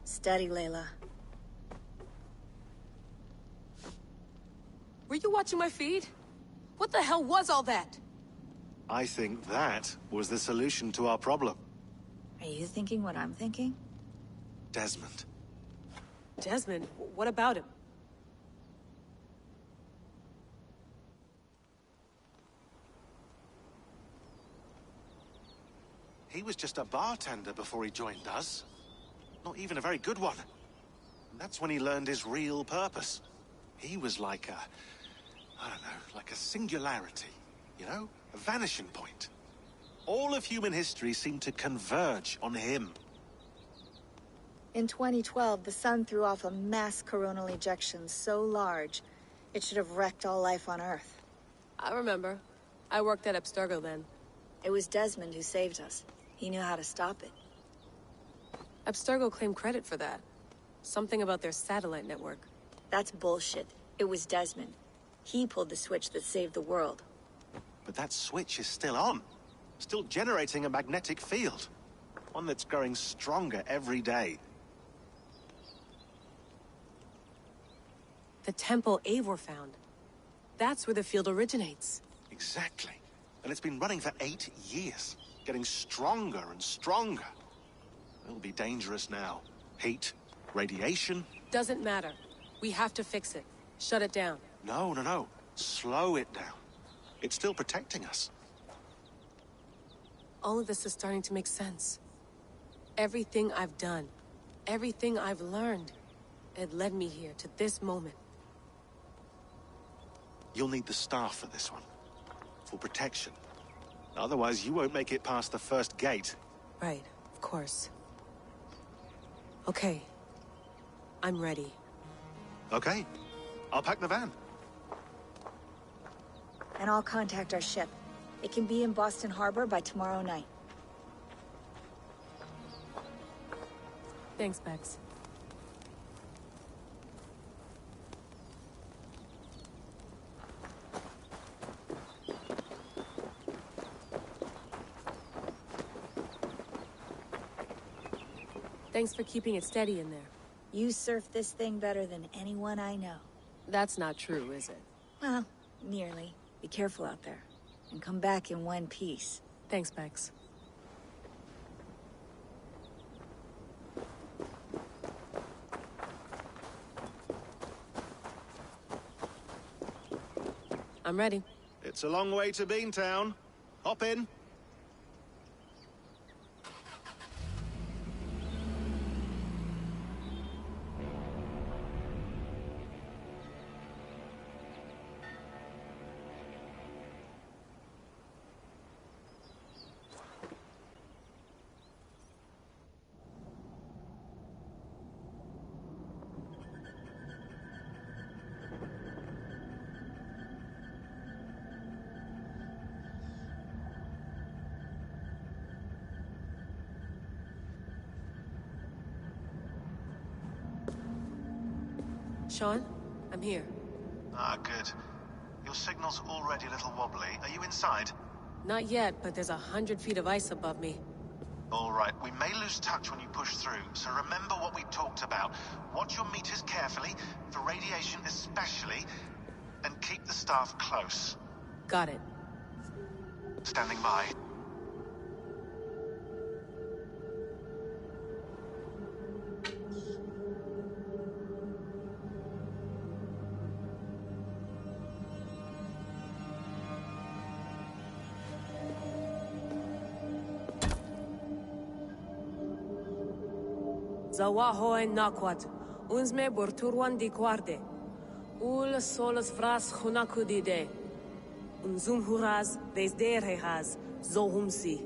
Steady, Layla. Were you watching my feed? What the hell was all that? I think that was the solution to our problem. Are you thinking what I'm thinking? Desmond. Desmond? What about him? He was just a bartender before he joined us. Not even a very good one. And that's when he learned his real purpose. He was like I don't know, like a singularity, you know? A vanishing point. All of human history seemed to converge on him. In 2012, the sun threw off a mass coronal ejection so large, it should have wrecked all life on Earth. I remember. I worked at Abstergo then. It was Desmond who saved us. He knew how to stop it. Abstergo claimed credit for that. Something about their satellite network. That's bullshit. It was Desmond. He pulled the switch that saved the world. But that switch is still on. Still generating a magnetic field. One that's growing stronger every day. The temple Eivor found. That's where the field originates. Exactly. And it's been running for 8 years. Getting stronger and stronger. It'll be dangerous now. Heat, radiation. Doesn't matter. We have to fix it. Shut it down. No. Slow it down. It's still protecting us. All of this is starting to make sense. Everything I've done, everything I've learned, it led me here to this moment. You'll need the staff for this one. For protection. Otherwise, you won't make it past the first gate. Right, of course. Okay. I'm ready. Okay. I'll pack the van. And I'll contact our ship. It can be in Boston Harbor by tomorrow night. Thanks, Bex. Thanks for keeping it steady in there. You surf this thing better than anyone I know. That's not true, is it? Well, nearly. Be careful out there. And come back in one piece. Thanks, Bex. I'm ready. It's a long way to Beantown. Hop in. Sean, I'm here. Ah, good. Your signal's already a little wobbly. Are you inside? Not yet, but there's 100 feet of ice above me. All right, we may lose touch when you push through, so remember what we talked about. Watch your meters carefully, for radiation especially, and keep the staff close. Got it. Standing by. Zawahoe nakwat, unsme borturwan di guarde. Ul solas vras hunakudide. Unzum huraz, desderehaz, zohumsi.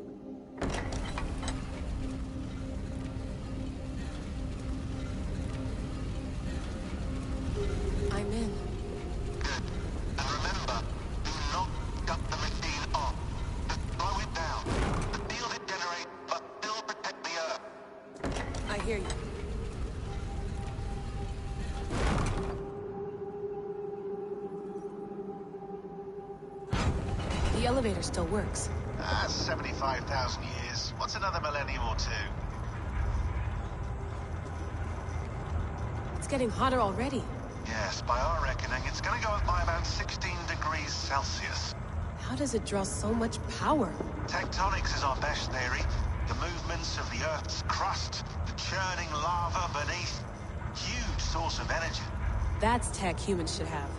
I'm in. Good. And remember, do not cut the machine off. Just slow it down. The field it generates, but still protect the Earth. I hear you. The elevator still works. 75,000 years. What's another millennium or two? It's getting hotter already. Yes, by our reckoning, it's gonna go up by about 16 degrees Celsius. How does it draw so much power? Tectonics is our best theory. The movements of the Earth's crust, the churning lava beneath. Huge source of energy. That's tech humans should have.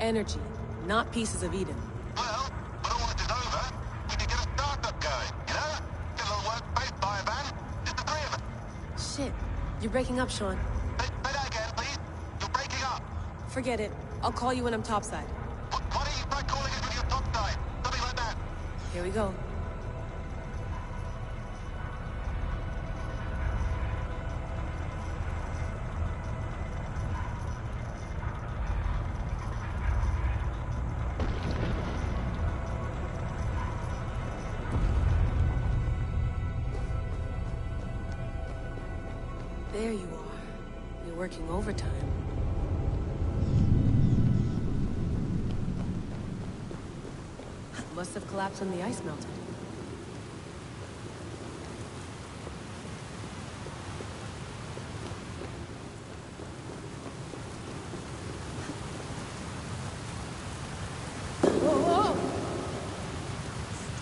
Energy, not pieces of Eden. Well, when all this is over, we can get a startup going, you know? Get a little workspace, buy a van, just the three of us. Shit, you're breaking up, Sean. Say that again, please. You're breaking up. Forget it. I'll call you when I'm topside. Why don't you try calling us when you're topside? Something like that. Here we go. There you are. You're working overtime. Must have collapsed when the ice melted. Whoa, whoa!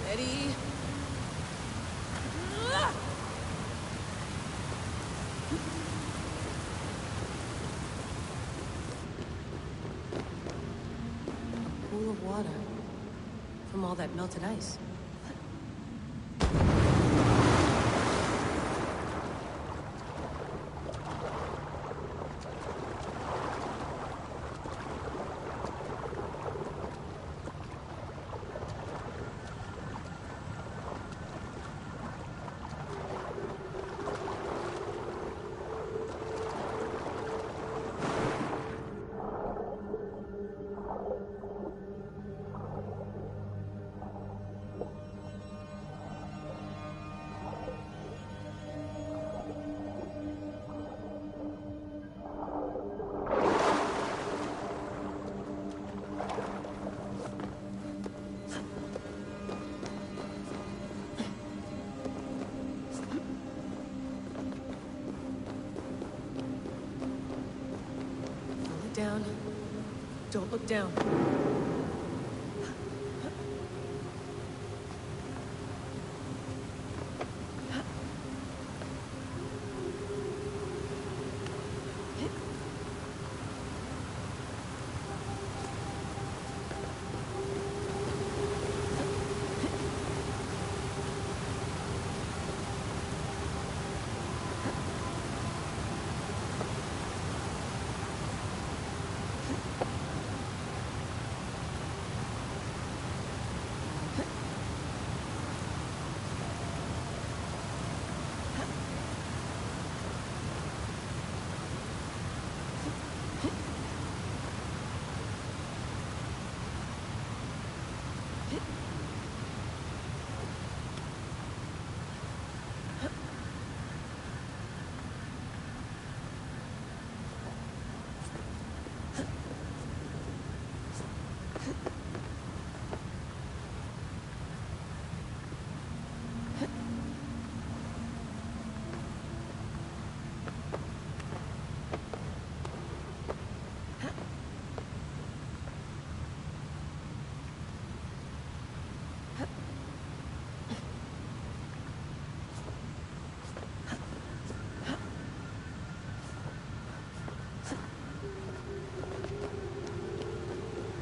Steady. Pool of water from all that melted ice. down. Don't look down.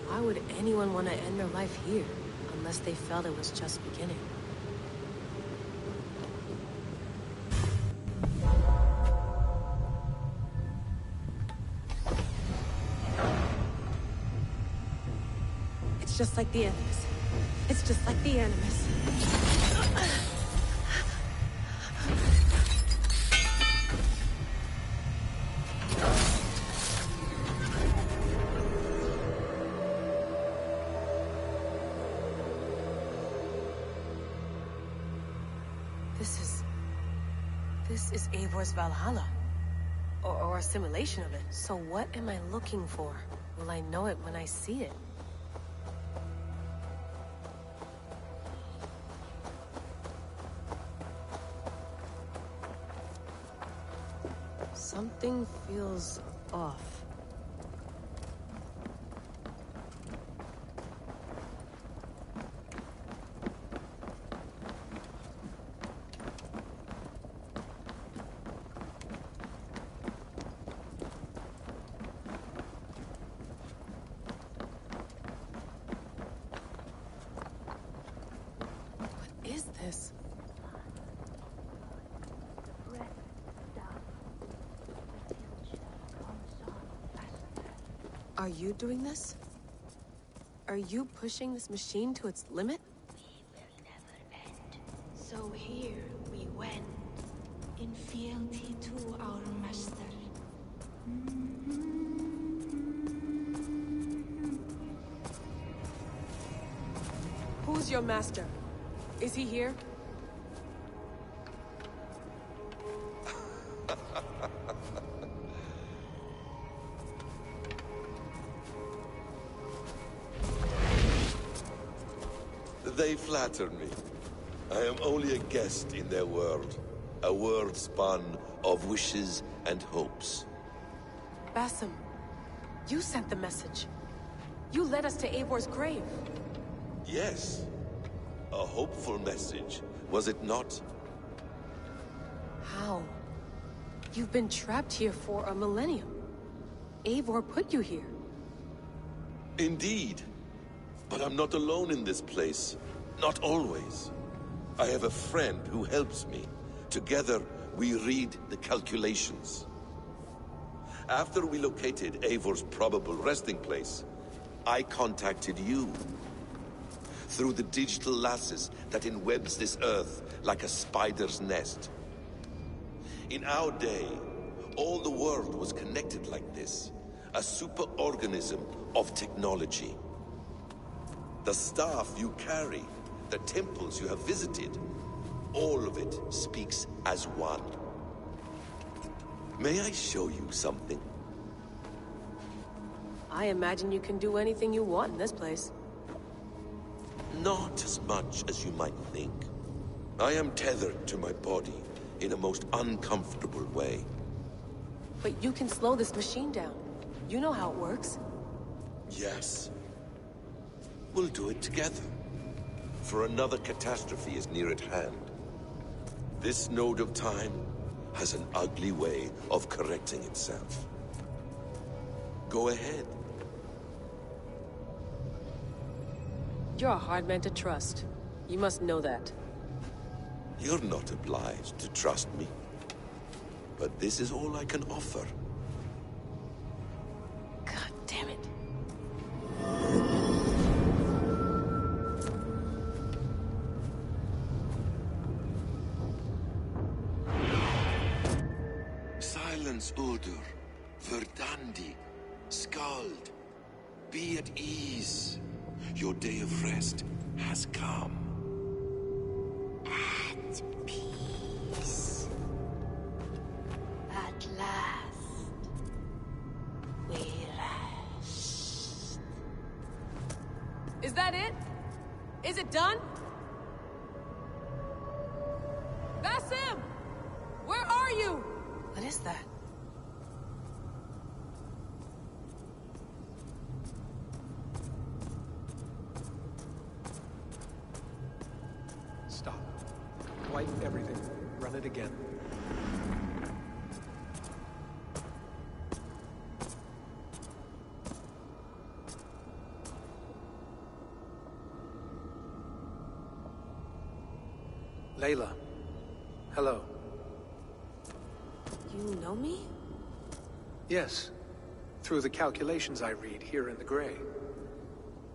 Why would anyone want to end their life here, unless they felt it was just beginning? It's just like the Animus. It's just like the Animus. This is Eivor's Valhalla. Or a simulation of it. So what am I looking for? Will I know it when I see it? Something feels off. Are you doing this? Are you pushing this machine to its limit? We will never end. So here we went, in fealty to our master. Who's your master? Is he here? They flatter me. I am only a guest in their world. A world spun of wishes and hopes. Basim, you sent the message. You led us to Eivor's grave. Yes. A hopeful message, was it not? How? You've been trapped here for a millennium. Eivor put you here. Indeed. But I'm not alone in this place. Not always. I have a friend who helps me. Together, we read the calculations. After we located Eivor's probable resting place, I contacted you. Through the digital lasses that enwebs this Earth like a spider's nest. In our day, all the world was connected like this. A superorganism of technology. The staff you carry, the temples you have visited, all of it speaks as one. May I show you something? I imagine you can do anything you want in this place. Not as much as you might think. I am tethered to my body in a most uncomfortable way. But you can slow this machine down. You know how it works. Yes. We'll do it together. For another catastrophe is near at hand. This node of time has an ugly way of correcting itself. Go ahead. You're a hard man to trust. You must know that. You're not obliged to trust me. But this is all I can offer. God damn it. Silence, Uldur. Verdandi. Skald. Be at ease. Your day of rest has come. At peace. At last. We rest. Is that it? Is it done? Basim! Where are you? What is that? Stop. Wipe everything. Run it again. Layla. Hello. You know me? Yes. Through the calculations I read here in the gray.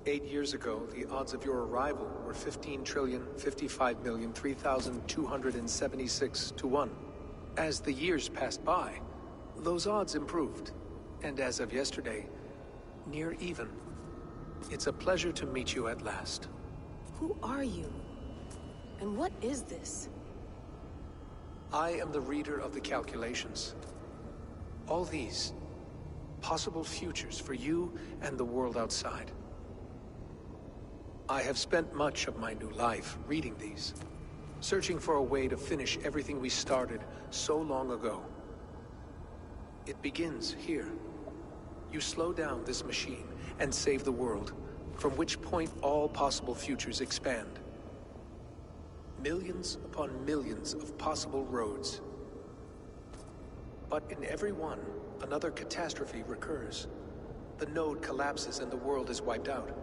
8 years ago, the odds of your arrival were 15,055,003,276 to 1. As the years passed by, those odds improved. And as of yesterday, near even. It's a pleasure to meet you at last. Who are you? And what is this? I am the reader of the calculations. All these possible futures for you and the world outside. I have spent much of my new life reading these, searching for a way to finish everything we started so long ago. It begins here. You slow down this machine and save the world, from which point all possible futures expand. Millions upon millions of possible roads. But in every one, another catastrophe recurs. The node collapses and the world is wiped out.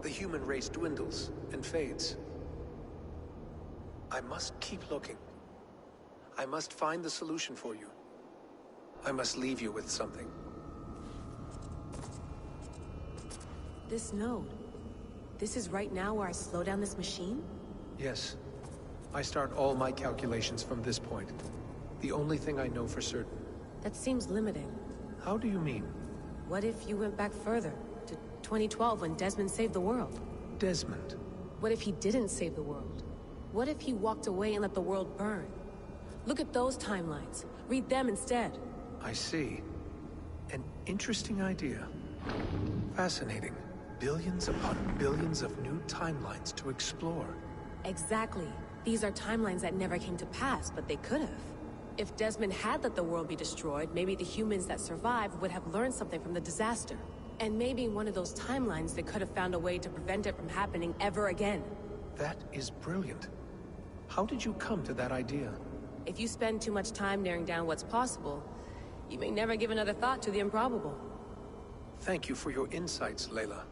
The human race dwindles and fades. I must keep looking. I must find the solution for you. I must leave you with something. This node. This is right now where I slow down this machine? Yes. I start all my calculations from this point. The only thing I know for certain. That seems limiting. How do you mean? What if you went back further, to 2012 when Desmond saved the world? Desmond? What if he didn't save the world? What if he walked away and let the world burn? Look at those timelines. Read them instead. I see. An interesting idea. Fascinating. Billions upon billions of new timelines to explore. Exactly. These are timelines that never came to pass, but they could have. If Desmond had let the world be destroyed, maybe the humans that survived would have learned something from the disaster. And maybe in one of those timelines they could have found a way to prevent it from happening ever again. That is brilliant. How did you come to that idea? If you spend too much time narrowing down what's possible, you may never give another thought to the improbable. Thank you for your insights, Layla.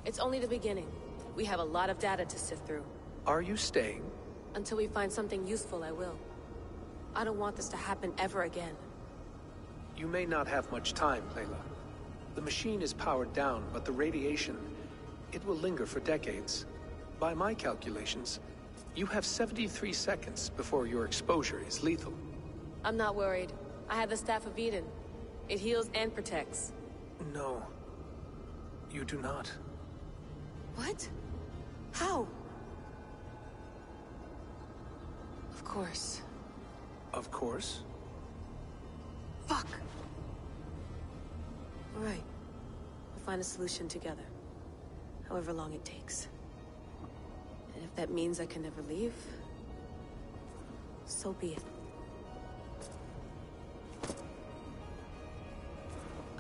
It's only the beginning. We have a lot of data to sift through. Are you staying? Until we find something useful, I will. I don't want this to happen ever again. You may not have much time, Layla. The machine is powered down, but the radiation, it will linger for decades. By my calculations, you have 73 seconds before your exposure is lethal. I'm not worried. I have the Staff of Eden. It heals and protects. No. You do not. What? How? Of course. Of course. Fuck! All right. We'll find a solution together. However long it takes. And if that means I can never leave, so be it.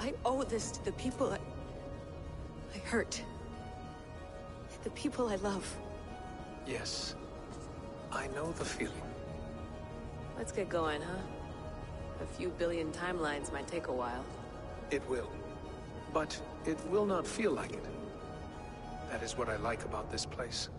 I owe this to the people I hurt. The people I love. Yes. I know the feeling. Let's get going, huh? A few billion timelines might take a while. It will. But it will not feel like it. That is what I like about this place.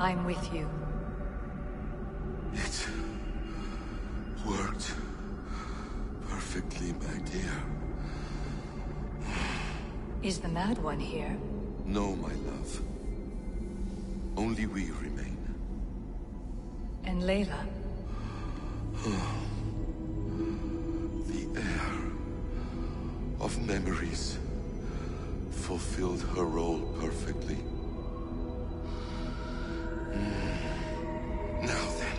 I'm with you. It worked perfectly, my dear. Is the Mad One here? No, my love. Only we remain. And Layla? The air of memories fulfilled her role perfectly. Now then,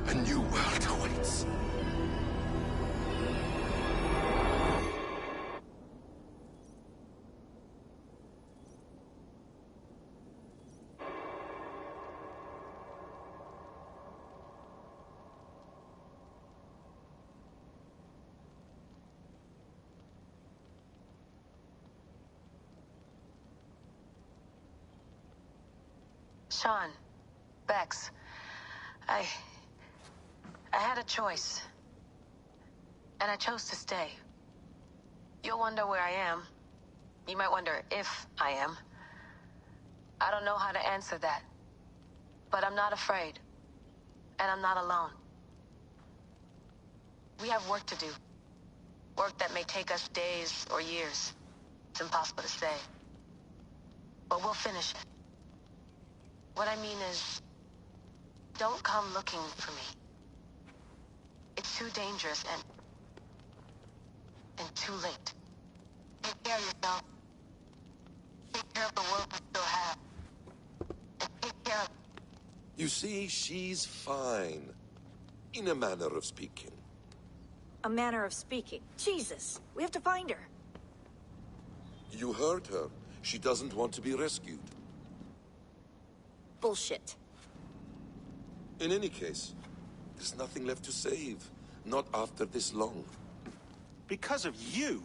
a new world awaits. Sean, Bex, I had a choice. And I chose to stay. You'll wonder where I am. You might wonder if I am. I don't know how to answer that. But I'm not afraid. And I'm not alone. We have work to do. Work that may take us days or years. It's impossible to say. But we'll finish it. What I mean is, don't come looking for me. It's too dangerous and too late. Take care of yourself. Take care of the world we still have. And take care of... You see, she's fine. In a manner of speaking. A manner of speaking. Jesus, we have to find her. You heard her. She doesn't want to be rescued. Bullshit. In any case, there's nothing left to save. Not after this long. Because of you.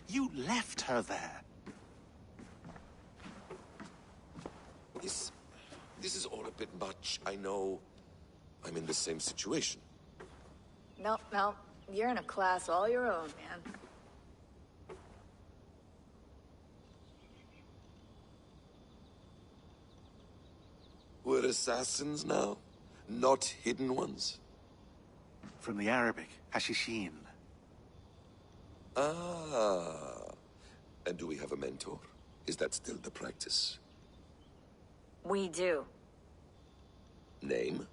You left her there. This is all a bit much, I know. I'm in the same situation. No, you're in a class all your own, man. We're assassins now, not hidden ones. From the Arabic, Hashishin. Ah. And do we have a mentor? Is that still the practice? We do. Name?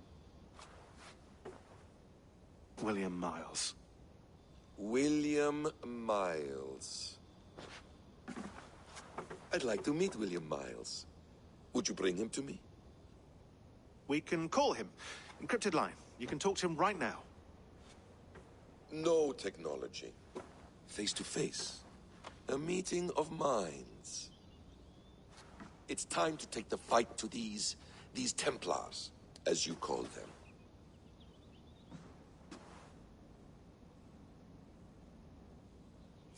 William Miles. William Miles. I'd like to meet William Miles. Would you bring him to me? We can call him. Encrypted line. You can talk to him right now. No technology. Face to face. A meeting of minds. It's time to take the fight to these Templars, as you call them.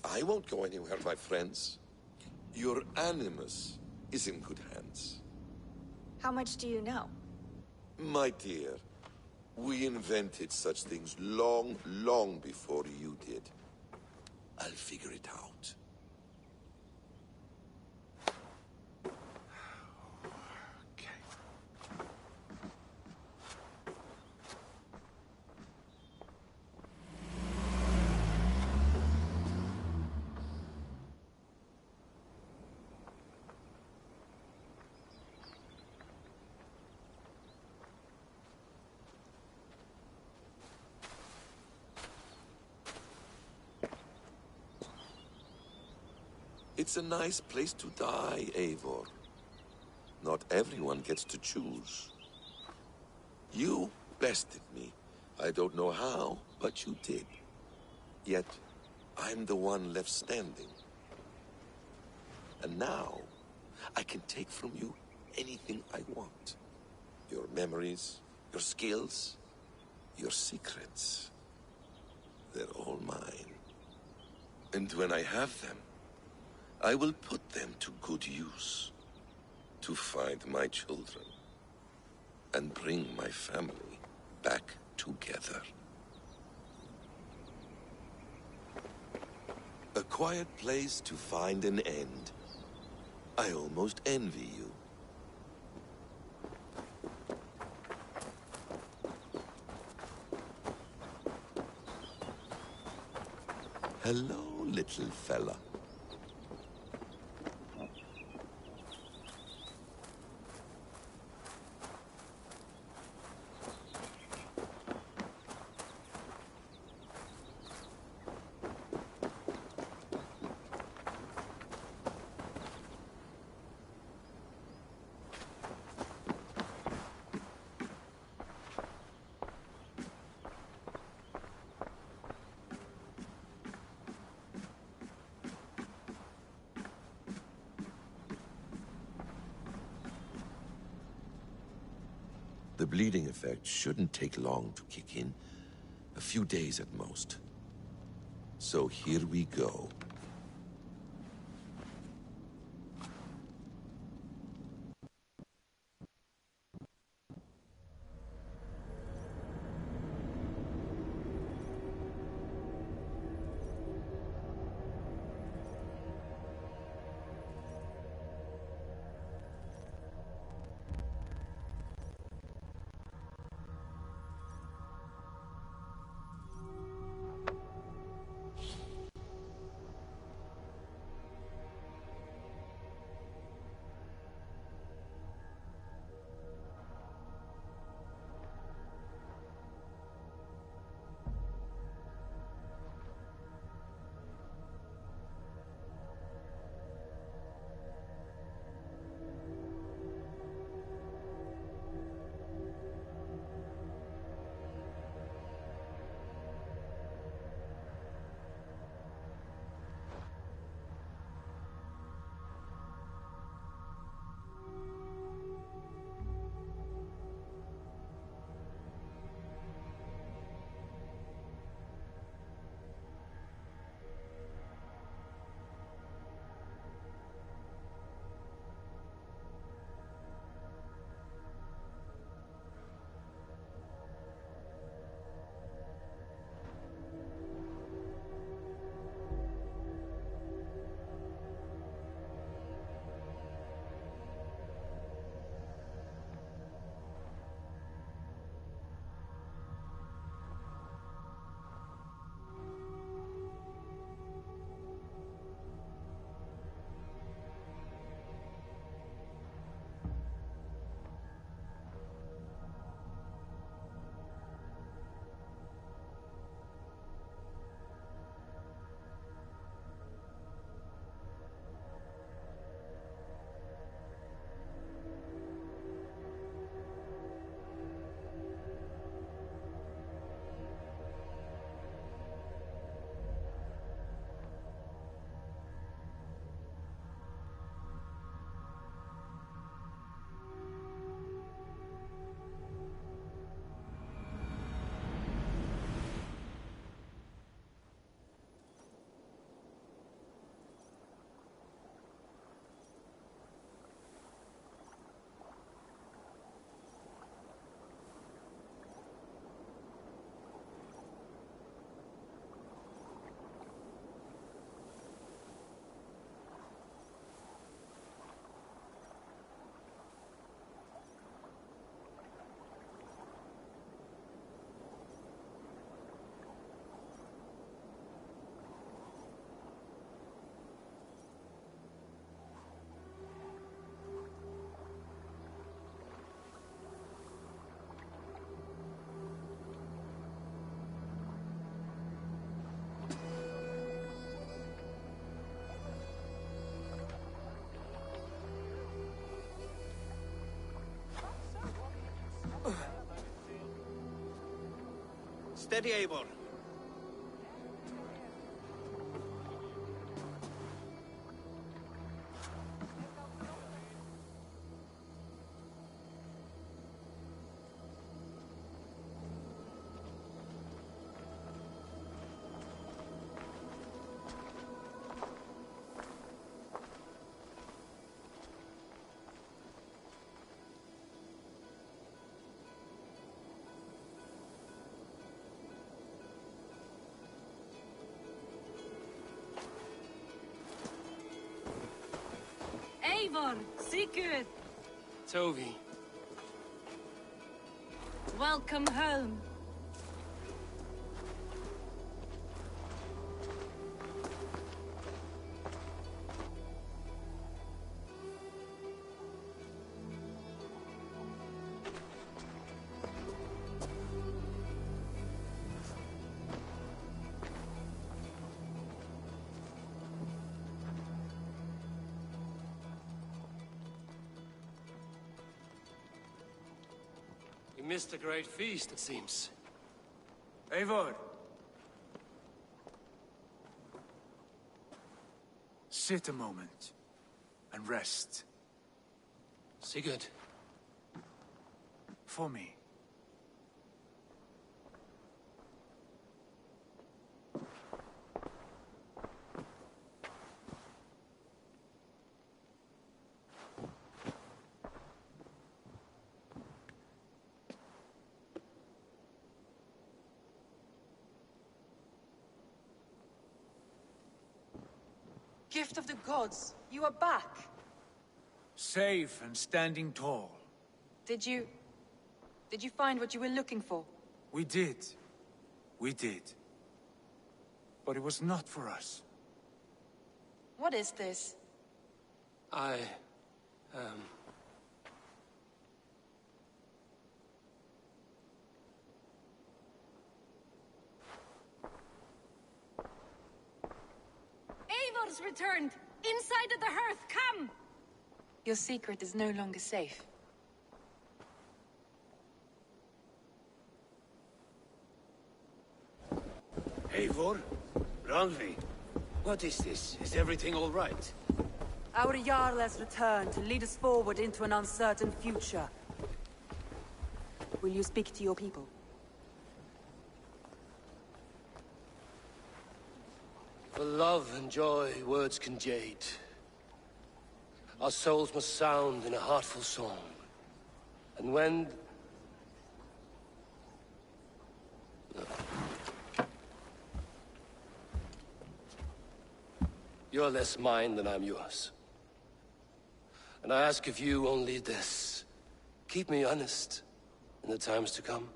I won't go anywhere, my friends. Your animus is in good hands. How much do you know? My dear, we invented such things long, long before you did. I'll figure it out. It's a nice place to die, Eivor. Not everyone gets to choose. You bested me. I don't know how, but you did. Yet, I'm the one left standing. And now, I can take from you anything I want. Your memories, your skills, your secrets. They're all mine. And when I have them, I will put them to good use. To find my children. And bring my family back together. A quiet place to find an end. I almost envy you. Hello, little fella. The bleeding effect shouldn't take long to kick in. A few days at most. So here we go. Steady, Eivor. Eivor, Sigurd, Toby. welcome home. You missed a great feast, it seems. Eivor! Sit a moment and rest. Sigurd. For me. Gift of the gods, you are back. Safe and standing tall. Did you find what you were looking for? We did. We did. But it was not for us. What is this? Eivor's returned! Inside of the hearth, come! Your secret is no longer safe. Eivor? Randvi? What is this? Is everything all right? Our Jarl has returned to lead us forward into an uncertain future. Will you speak to your people? For love and joy, words can jade. Our souls must sound in a heartful song. And when... You're less mine than I'm yours. And I ask of you only this. Keep me honest in the times to come.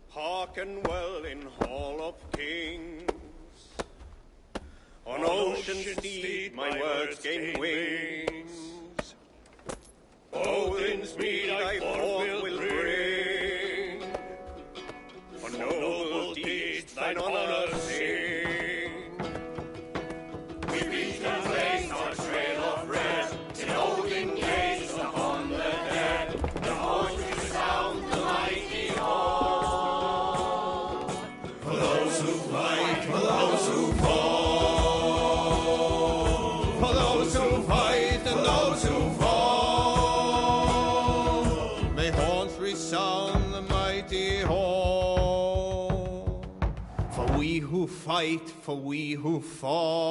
Hearken well in Hall of Kings. On ocean steed my words gain wings. Odin's mead I forth will bring. For noble deeds thine honor sing. We reach the place our trail of red. In Odin gaze upon the dead. The voices sound the mighty hall. For those who fight, for those who fall. For those who fight and those who fall. May horns resound the mighty hall. For we who fight, for we who fall.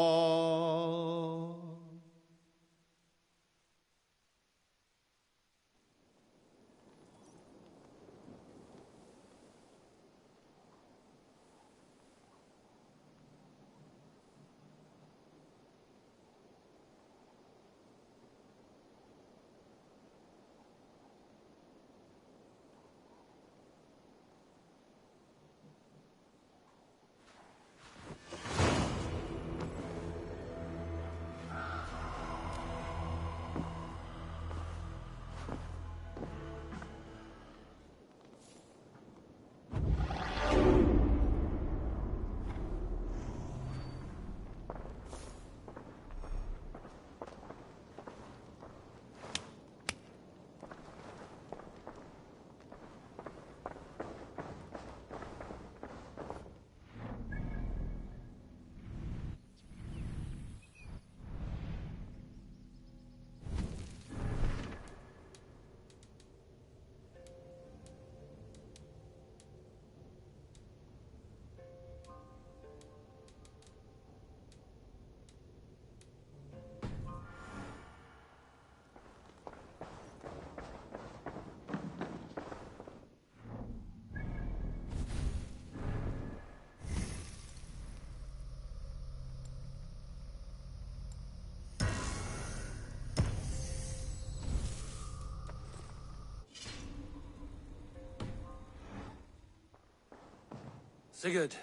Sigurd.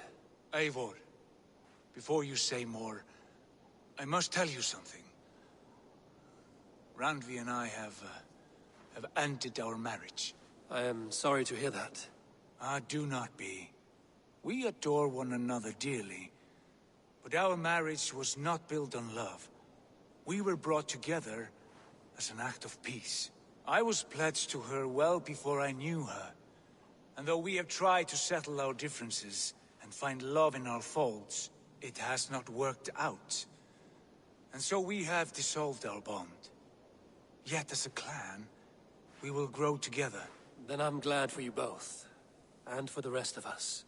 Eivor, before you say more, I must tell you something. Randvi and I have ended our marriage. I am sorry to hear that. Ah, do not be. We adore one another dearly, but our marriage was not built on love. We were brought together as an act of peace. I was pledged to her well before I knew her, and though we have tried to settle our differences and find love in our faults, it has not worked out. And so we have dissolved our bond. Yet as a clan, we will grow together. Then I'm glad for you both, and for the rest of us.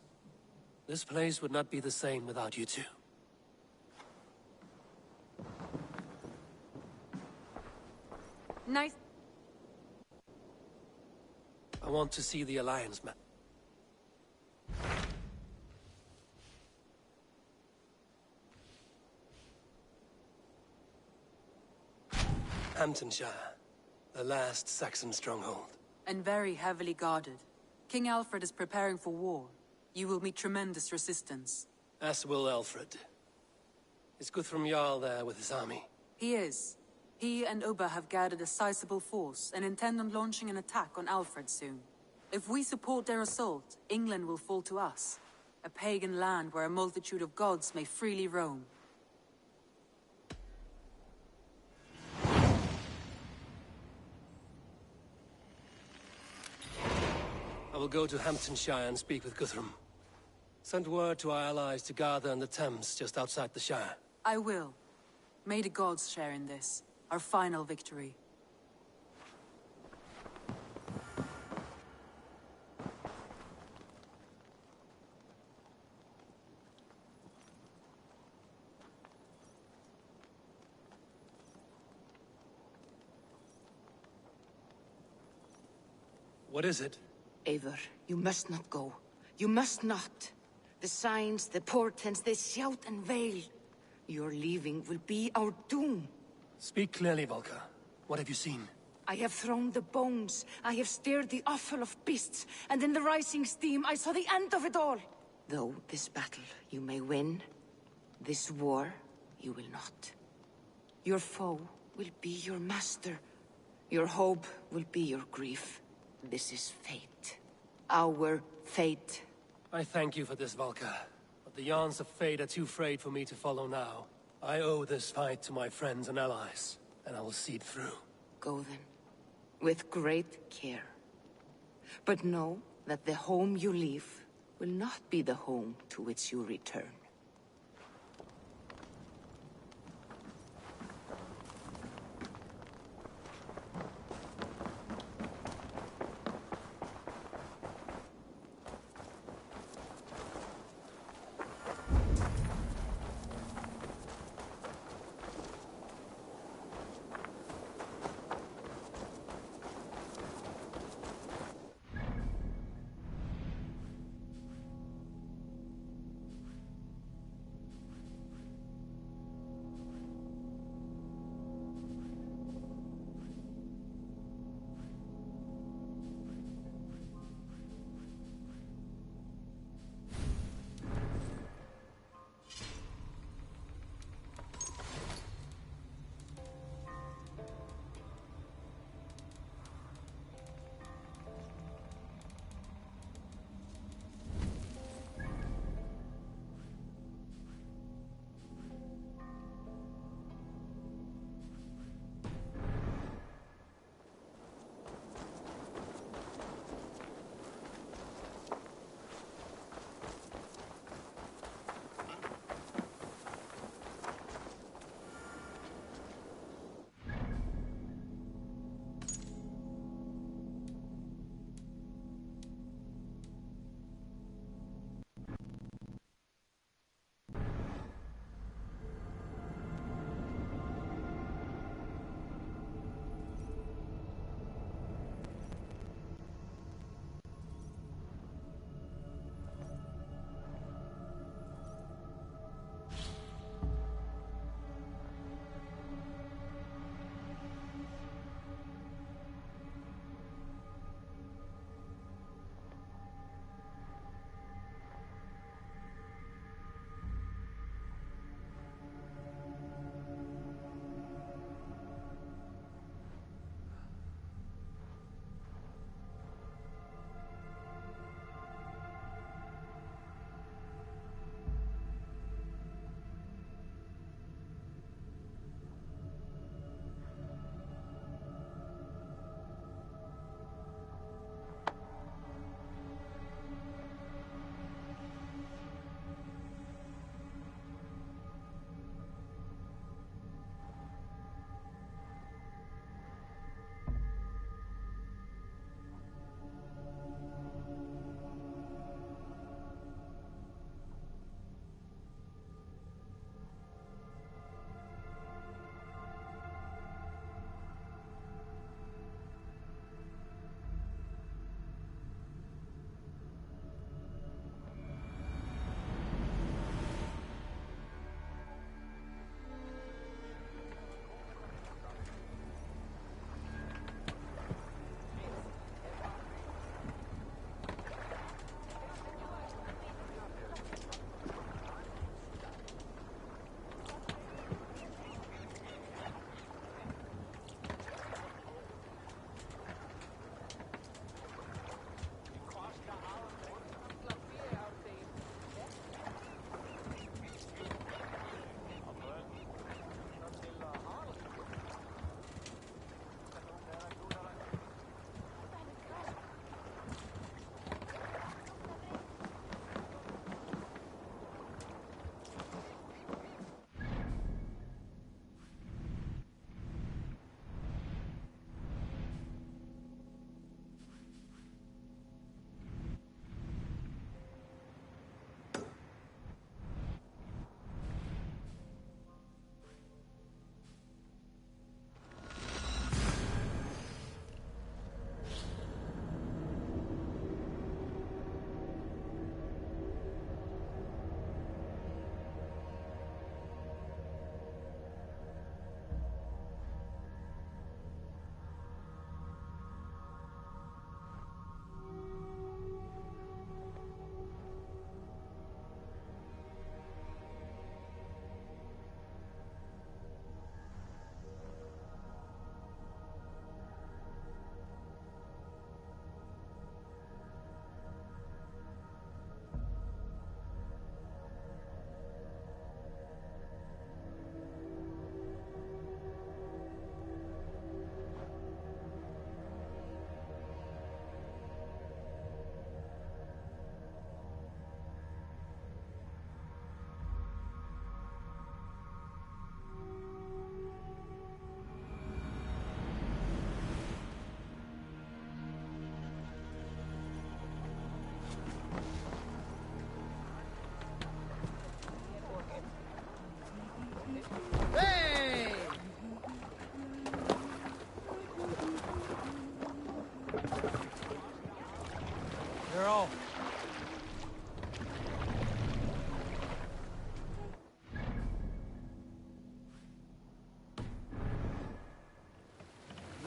This place would not be the same without you two. Nice. I want to see the Alliance map. Hamptonshire, the last Saxon stronghold. And very heavily guarded. King Alfred is preparing for war. You will meet tremendous resistance. As will Alfred. Is Guthrum Jarl there with his army? He is. He and Ubba have gathered a sizable force and intend on launching an attack on Alfred soon. If we support their assault, England will fall to us. A pagan land where a multitude of gods may freely roam. I will go to Hamptonshire and speak with Guthrum. Send word to our allies to gather in the Thames just outside the Shire. I will. May the gods share in this, our final victory. What is it? Eivor, you must not go. You must not. The signs, the portents, they shout and wail. Your leaving will be our doom. Speak clearly, Volker. What have you seen? I have thrown the bones. I have stirred the offal of beasts. And in the rising steam, I saw the end of it all. Though this battle you may win, this war you will not. Your foe will be your master. Your hope will be your grief. This is fate. Our fate. I thank you for this, Volker. But the yarns of fate are too frayed for me to follow now. I owe this fight to my friends and allies, and I will see it through. Go then, with great care. But know that the home you leave will not be the home to which you return.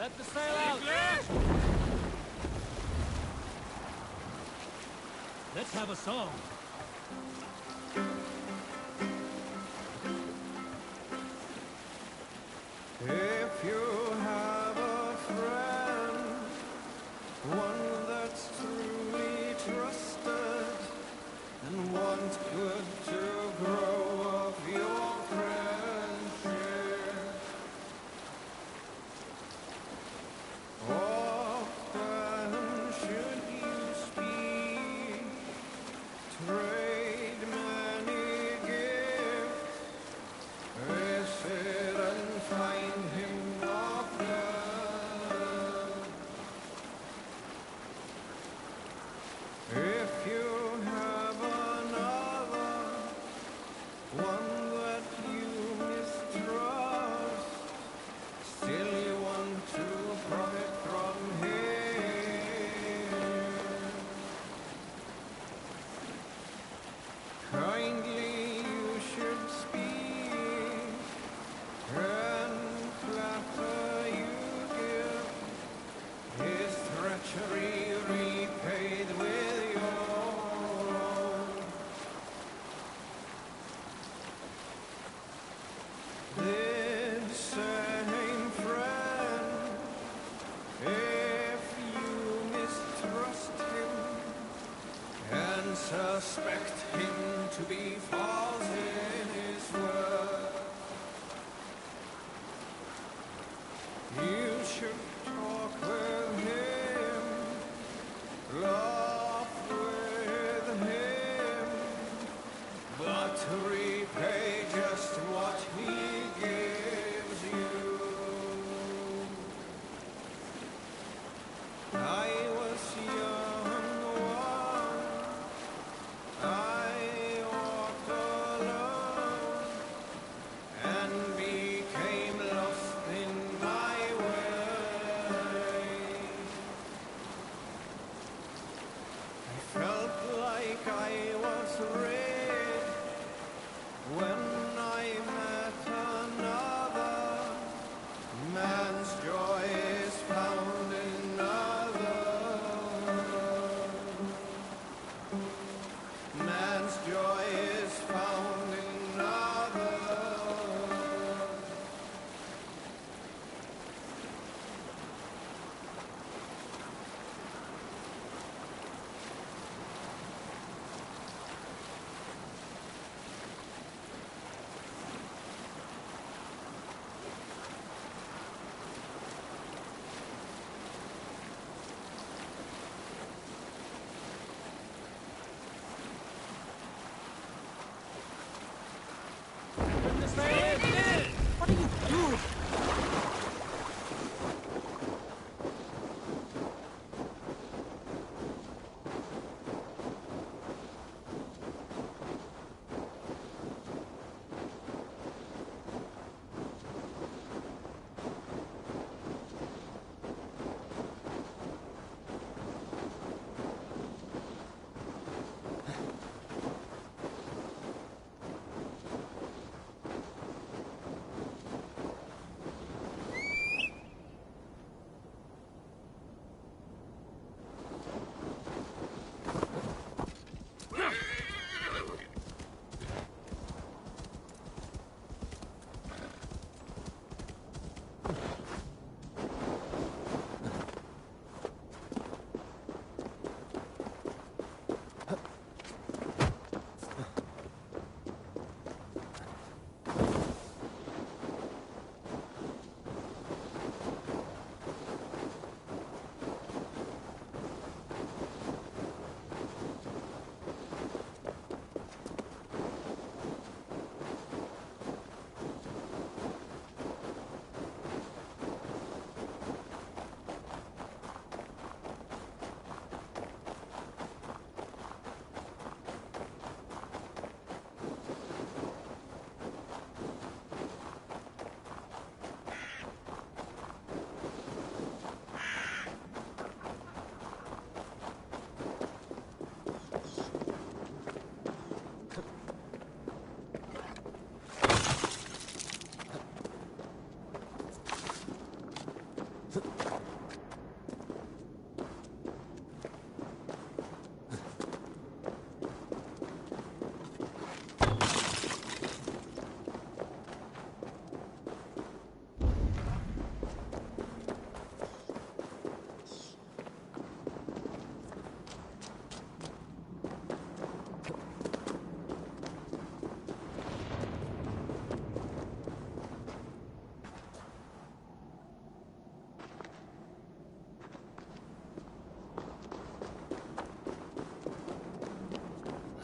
Let the sail out! Let's have a song. If you have a friend, one that's truly trusted, and wants good to grow of your friendship, often should you speak, trade many gifts, visit and find him often. If you have another, one that you mistrust, still you want to profit from him, kindly you should speak, and flatter you give, his treachery repaid with your own. This same friend, if you mistrust him and suspect him to be false in his word, you should talk with him, laugh with him, but repay just what he gives you. I was young once, I walked alone, and became lost in my way.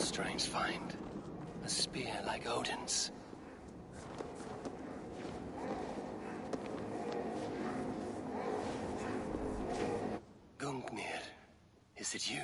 strange find. A spear like Odin's. Gungnir, is it you?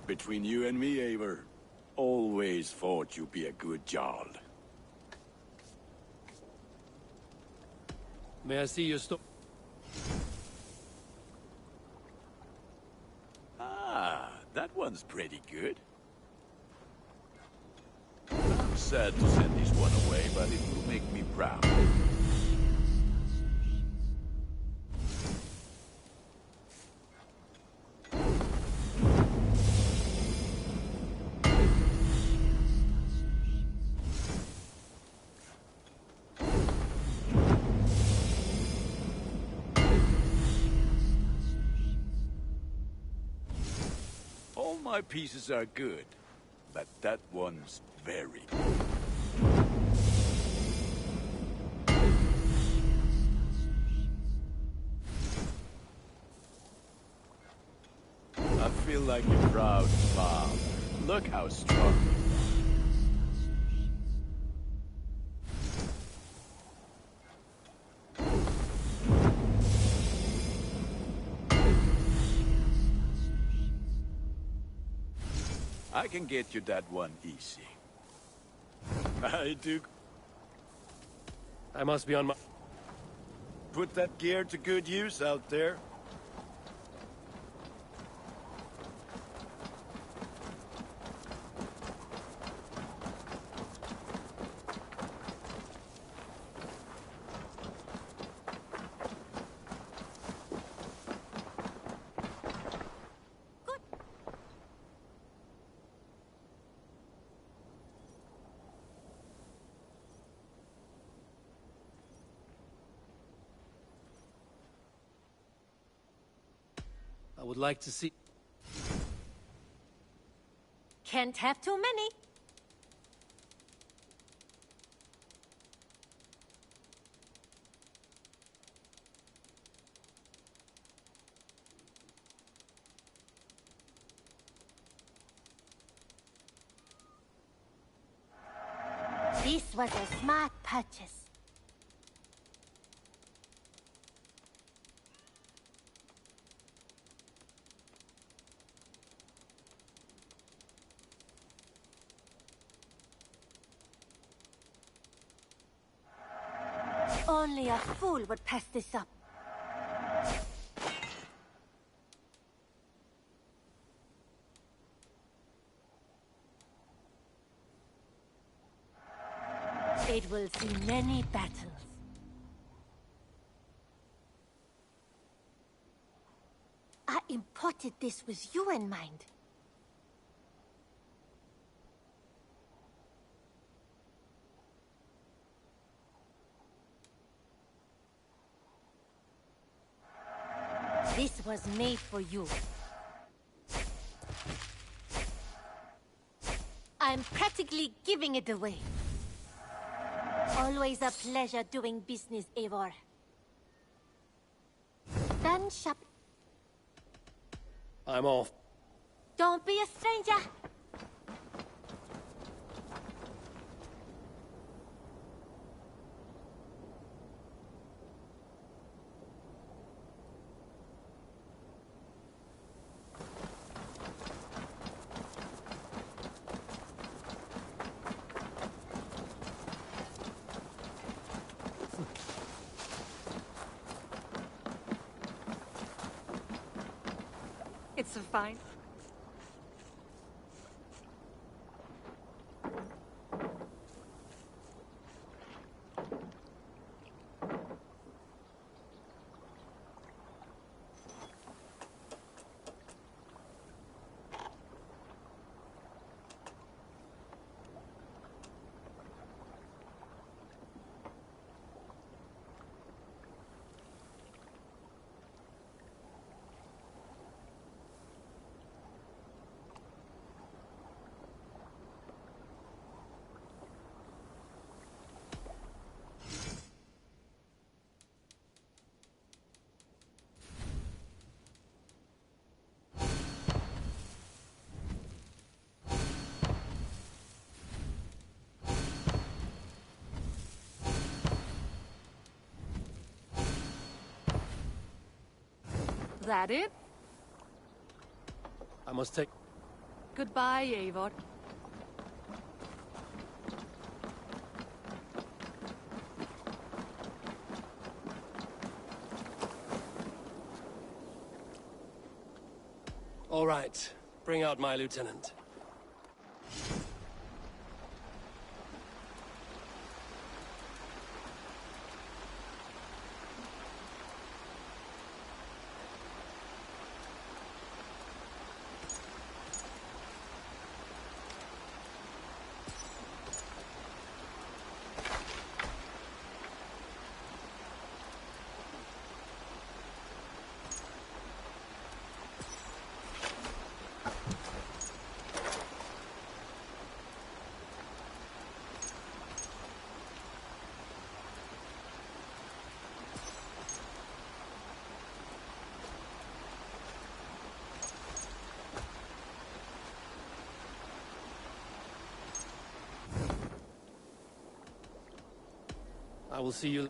Between you and me, Eivor, always thought you'd be a good Jarl. May I see your Ah, that one's pretty good. I'm sad to send this one away, but it will make me proud. All my pieces are good, but that one's very good. I feel like a proud father. Look how strong you are. I can get you that one easy. I do. I must be on my... Put that gear to good use out there. I would like to see... Can't have too many. This was a smart purchase. Only a fool would pass this up. It will see many battles. I imported this with you in mind. This was made for you. I'm practically giving it away. Always a pleasure doing business, Eivor. Done shop. I'm off. Don't be a stranger. It's fine. That it? I must take... Goodbye, Eivor. All right. Bring out my lieutenant. I will see you...